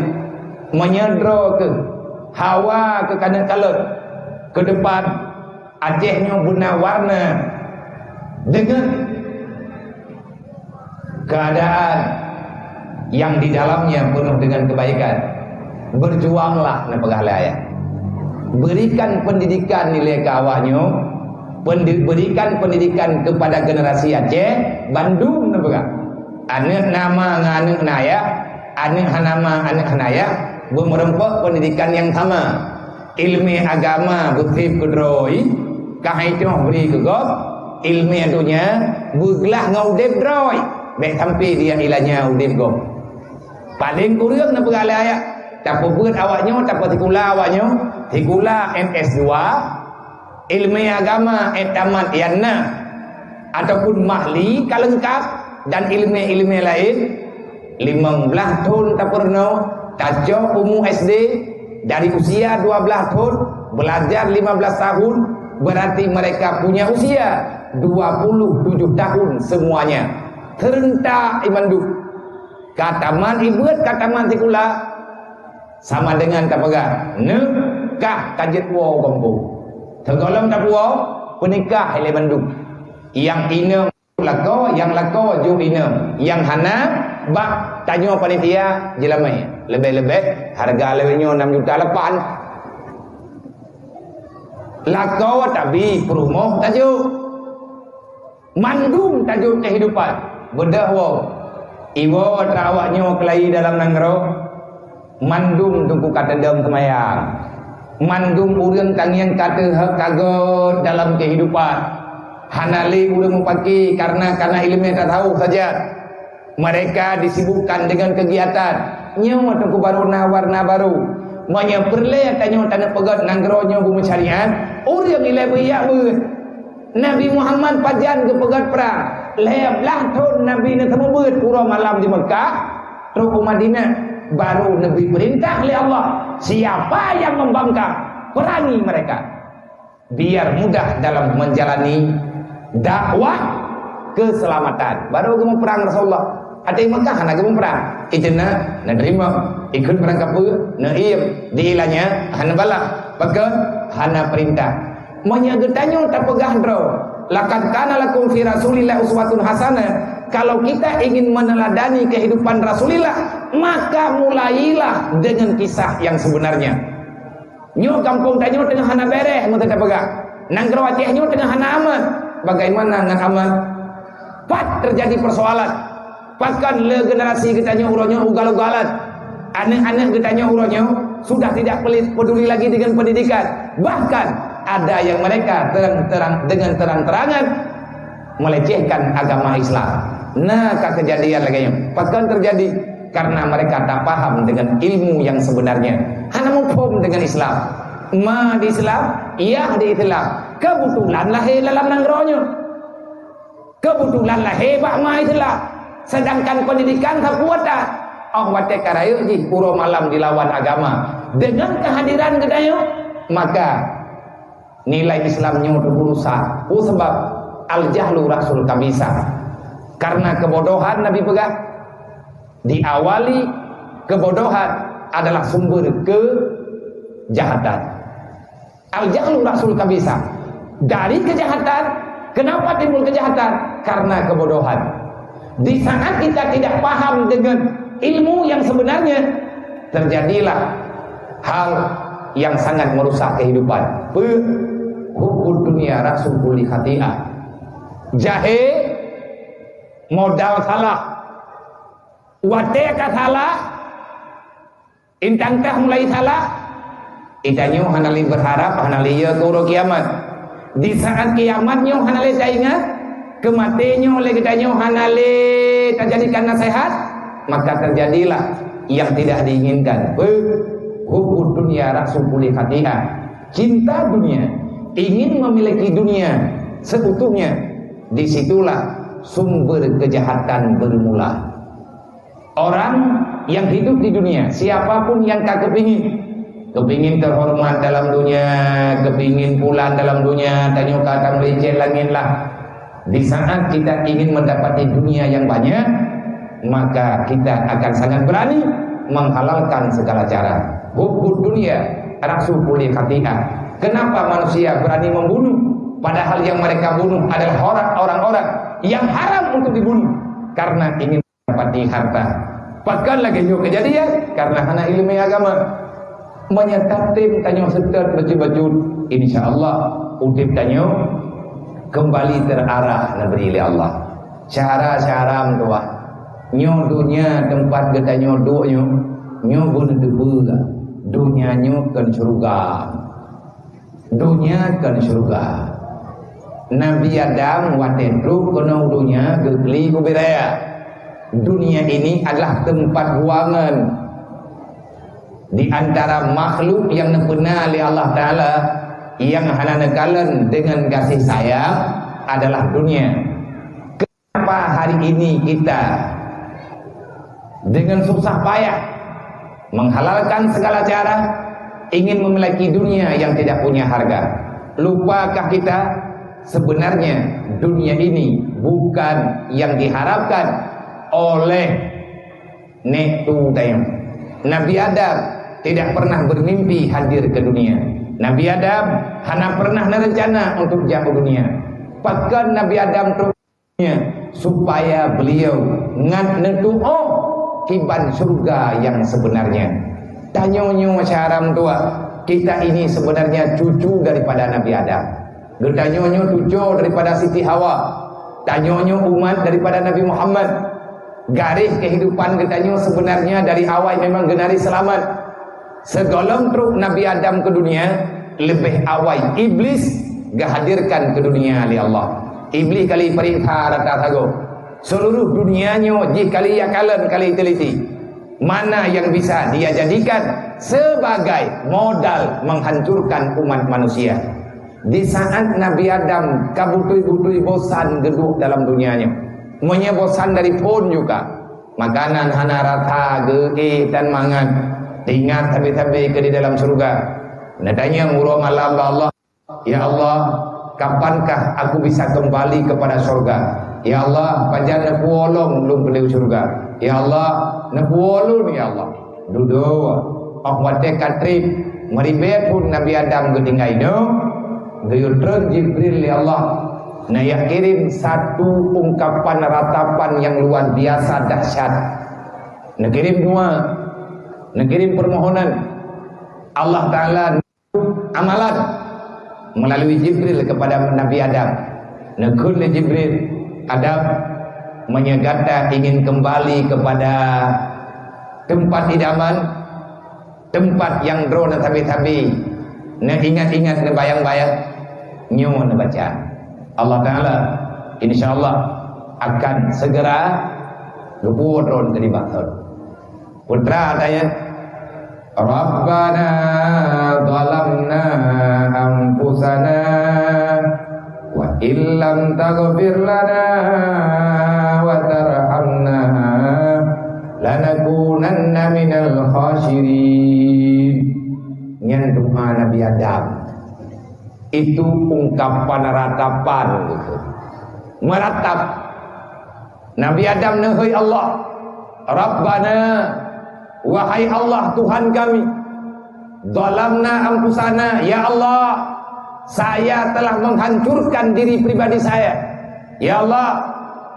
menyedro ke hawa ke kanan kalut ke depan Acehnya guna warna dengan keadaan yang di dalamnya penuh dengan kebaikan. Berjuanglah na pegah ayah. Berikan pendidikan nilai kawannya, berikan pendidikan kepada generasi Aceh, Bandung nebega. Anak nama anak naya, anak hanama anak hanaya, merempok pendidikan yang sama. Ilmu agama butip kudroi, kahai cuma beri kegop, ilmu dunia buglah ngaudep droi, baik sampai dia ilahnya udep gop. Paling kurang nebega ayah. Tak buat awaknya, tak tikula awaknya, tikula MS2, ilmu agama tamat yana ataupun mahli kalengkap dan ilmu-ilmu lain 15 tahun tak pernah tajam umum SD dari usia 12 tahun belajar 15 tahun berarti mereka punya usia 27 tahun semuanya terentak imandu kataman ibut kataman tikula sama dengan kapaga nekah kajet wo gombo tergolong tak wo penikah hele bandung yang inem lako yang lako ju inem yang hana bak tanyo panitia jelamai lebih-lebih harga lewenya 6 juta lepan lako tapi perumoh tajuk mandung tajuk kehidupan bedah wo iwo terawaknya kelai dalam nanggro mandum tungku kata dalam kemayang mandum urang tangian kata kagot dalam kehidupan hanali urang mempaki karena ilmu tak tahu saja mereka disibukkan dengan kegiatan nyawa tungku baru warna baru banyak perle tanya tanah pegat nanggronya bumi syariat urang ilai beyak ber Nabi Muhammad pajan ke pegat perang leblah tahun Nabi nak temu ber pura malam di Mekah terus ke Madinah baru Nabi perintah oleh Allah siapa yang membangkang perangi mereka biar mudah dalam menjalani dakwah keselamatan baru kamu perang Rasulullah ada yang Mekah nak kamu perang itu nak terima ikut perang kapur nak diilahnya hana bala pakai hana perintah menyagetanya tak pegah draw laqad kana lakum fi Rasulillah uswatun hasanah. Kalau kita ingin meneladani kehidupan Rasulullah, maka mulailah dengan kisah yang sebenarnya. Nyo kampung tanyo tengah hana bereh mun tak pegak. Nang Kroasia nyo tengah hana aman. Bagaimana nang aman? Pat terjadi persoalan. Bahkan le generasi kita nyo uronyo ugal-ugalan. Anak-anak kita nyo uronyo sudah tidak peduli lagi dengan pendidikan. Bahkan ada yang mereka dengan terang-terangan melecehkan agama Islam. Nah, kejadian lagi bahkan terjadi karena mereka tak paham dengan ilmu yang sebenarnya. Hanya mufhum dengan Islam. Ma di Islam, iya di Islam. Kebetulan lahir dalam nangronyo. Kebetulan lahir bak ma Islam. Sedangkan pendidikan tak kuat tak. Oh wate karayu ji puro malam dilawan agama. Dengan kehadiran gedayo, maka nilai Islamnya berusaha. Sebab al-jahlu rasul kabisa. Karena kebodohan Nabi pegang. Diawali kebodohan adalah sumber kejahatan. Al-jahlu rasul kabisa. Dari kejahatan, kenapa timbul kejahatan? Karena kebodohan. Di saat kita tidak paham dengan ilmu yang sebenarnya, terjadilah hal yang sangat merusak kehidupan. Hubbud dunia rasul kulli khati'ah. Jahe modal salah, wate ka salah, intangkah mulai salah. Itanyo hanali berharap hanali ya kuro kiamat. Di saat kiamatnya hanali saya ingat, kematiannya oleh kitanyo hanali terjadikan nasihat, maka terjadilah yang tidak diinginkan. Hubbud dunia rasul kulli khati'ah. Cinta dunia, ingin memiliki dunia seutuhnya, disitulah sumber kejahatan bermula. Orang yang hidup di dunia, siapapun yang tak kepingin terhormat dalam dunia, kepingin pulang dalam dunia, tanyo kata meleceh langit lah. Di saat kita ingin mendapati dunia yang banyak, maka kita akan sangat berani menghalalkan segala cara. Hubbud dunia rasul kulli khati'ah. Kenapa manusia berani membunuh? Padahal yang mereka bunuh adalah orang-orang yang haram untuk dibunuh karena ingin mendapati harta. Bahkan lagi juga kejadian karena hana ilmu agama menyatatim tanyo setet baju-baju, insyaallah udip tanyo kembali terarah negeri Allah. Cara-cara tua nyo dunia tempat getanyo du'nyo nyo bunuh debuga. Dunia nyo kan surga. Dunia kan surga. Nabi Adam watendru kono dunia gegli kubiraya. Dunia ini adalah tempat buangan. Di antara makhluk yang nepena oleh Allah Ta'ala, yang hana nekalan dengan kasih sayang adalah dunia. Kenapa hari ini kita dengan susah payah menghalalkan segala cara ingin memiliki dunia yang tidak punya harga? Lupakah kita sebenarnya dunia ini bukan yang diharapkan oleh netu dayang. Nabi Adam tidak pernah bermimpi hadir ke dunia. Nabi Adam hanya pernah merencana untuk jauh dunia. Bahkan Nabi Adam dunia supaya beliau ngan netu kiban surga yang sebenarnya. Tanyonyo masyaram tua, kita ini sebenarnya cucu daripada Nabi Adam. Gedanyonyo cucu daripada Siti Hawa. Tanyonyo umat daripada Nabi Muhammad. Garis kehidupan gedanyo sebenarnya dari awal memang genari selamat. Segolong truk Nabi Adam ke dunia lebih awal iblis gahadirkan ke dunia oleh Allah. Iblis kali perintah rata tago. Seluruh dunianya jikali yakalan kali teliti. Mana yang bisa dia jadikan sebagai modal menghancurkan umat manusia. Di saat Nabi Adam kabutui-butui bosan geduk dalam dunianya, monya bosan dari pun juga makanan hana rata ge dan mangan tinggal tabi-tabi ke di dalam surga. Nadanya murah malam Allah, ya Allah, kapankah aku bisa kembali kepada surga? Ya Allah, panjang nepuolong belum ke surga. Ya Allah, nepuolong ya Allah. Duduk, wate katrip meribet pun Nabi Adam gedingai no. Gayutron Jibril ya Allah Nah, yang kirim satu ungkapan ratapan yang luar biasa dahsyat. Nah, kirim dua. Nah, kirim permohonan. Allah Ta'ala amalan melalui Jibril kepada Nabi Adam. Nah, kulli Jibril Adam menyegata ingin kembali kepada tempat idaman, tempat yang drone tabi-tabi. Nah, ingat-ingat, nah bayang-bayang, nyo nah baca. Allah Ta'ala insyaallah akan segera lupa drone ke dibatul. Putra tanya, Rabbana zalamna anfusana wa illam taghfir lana wa tarhamna lanakunanna minal khasirin. Nyan doa Nabi Adam itu ungkapan ratapan gitu. Meratap Nabi Adam nahai Allah, Rabbana, wahai Allah Tuhan kami, zalamna anfusana, ya Allah, saya telah menghancurkan diri pribadi saya. Ya Allah,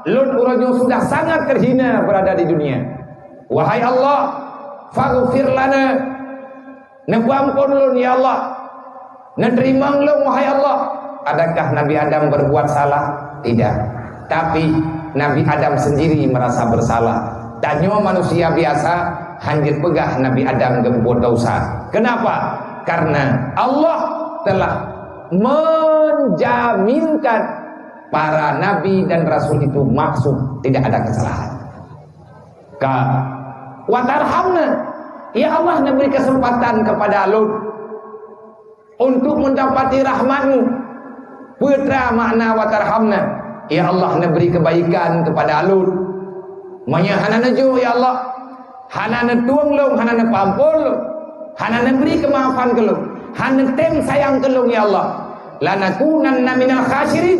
lun urang sudah sangat terhina berada di dunia. Wahai Allah, faghfir lana, ampun lun ya Allah, nerima lun wahai Allah. Adakah Nabi Adam berbuat salah? Tidak. Tapi Nabi Adam sendiri merasa bersalah. Tanya manusia biasa hanya pegah Nabi Adam berbuat dosa. Kenapa? Karena Allah telah menjaminkan para nabi dan rasul itu maksud tidak ada kesalahan. Wa tarhamna, ya Allah, memberi kesempatan kepada Lut untuk mendapati rahmat-Mu. Putra makna wa tarhamna, ya Allah, memberi kebaikan kepada Lut. Manya hanana jo ya Allah, hanana tuang long, hanana pampul long, hanana beri kemaafan ke long, hanana tem sayang ke long ya Allah. Lanakunanna minal khasirin,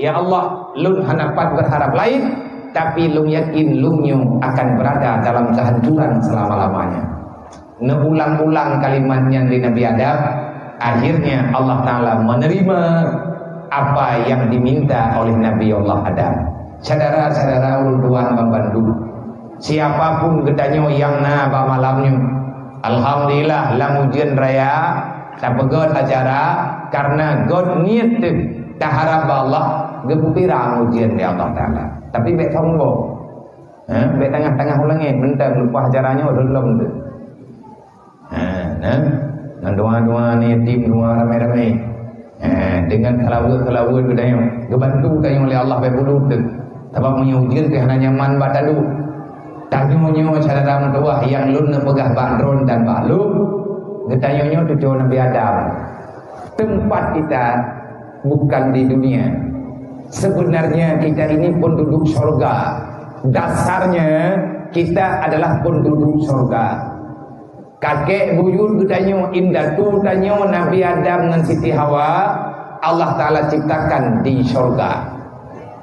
ya Allah, lun hanapat berharap lain, tapi lun yakin lunyo akan berada dalam kehancuran selama-lamanya. Neulang-ulang kalimatnya di Nabi Adam. Akhirnya Allah Ta'ala menerima apa yang diminta oleh Nabi Allah Adam. Saudara-saudara ulun membantu siapapun gedanyo yang na ba malamnya, alhamdulillah lang ujian raya tapegod acara karena God niat tak harap Allah gembira ujian di Allah Ta'ala. Tapi bet sombong, bet tengah-tengah ulangnya mentang lupa acaranya udah belum tu. Nah, doa-doa ni tim doa ramai-ramai, dengan kelawur gedanyo gebantu kayo oleh Allah bebulut tu. Sebab punya ujian tu hanya nyaman batadu. Tanyo saudara doa yang lun pegah bandron dan balu. Getanyo tu Nabi Adam. Tempat kita bukan di dunia. Sebenarnya kita ini penduduk surga. Dasarnya kita adalah penduduk surga. Kakek buyut getanyo indatu tanyo Nabi Adam dengan Siti Hawa, Allah Ta'ala ciptakan di surga.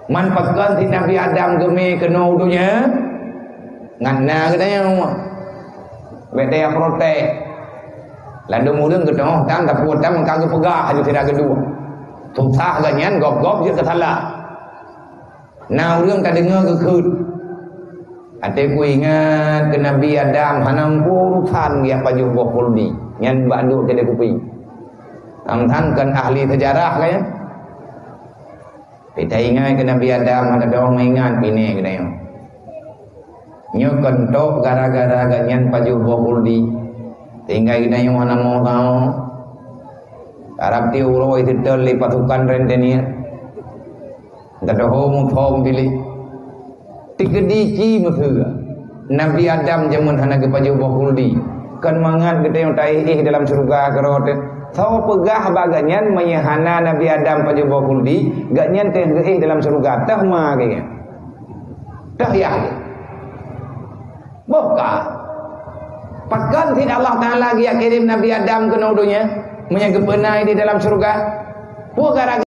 Manfaatkan si Nabi Adam geme kena udunya ngana katanya bedaya protek lalu mudeng gedong tam tak puat tam kagak pegah aja tidak kedua susah ganyan gop-gop je kesalah nah urang tak dengar kekut ate ku ingat ke Nabi Adam hanam urusan yang baju bokul di nyan bandu jadi kupi tang-tang kan ahli sejarah kaya. Kita ingat ke Nabi Adam ada orang ingat bini kita yang nyo kentok gara-gara ganyan paju bokul di tinggal kita yang mana mau tahu Arab ti ulo itu terli pasukan rentenir ada hom pilih tiga dici musuh Nabi Adam zaman hana ke paju bokul di kan mangat kita yang taih dalam surga kerot. Tahu pegah baganyan menyehana Nabi Adam pada bakuldi ganyan teh dalam surga tah mah kayaknya dah ya buka pakan tidak Allah Ta'ala lagi kirim Nabi Adam ke naudunya menyegepenai di dalam surga bukan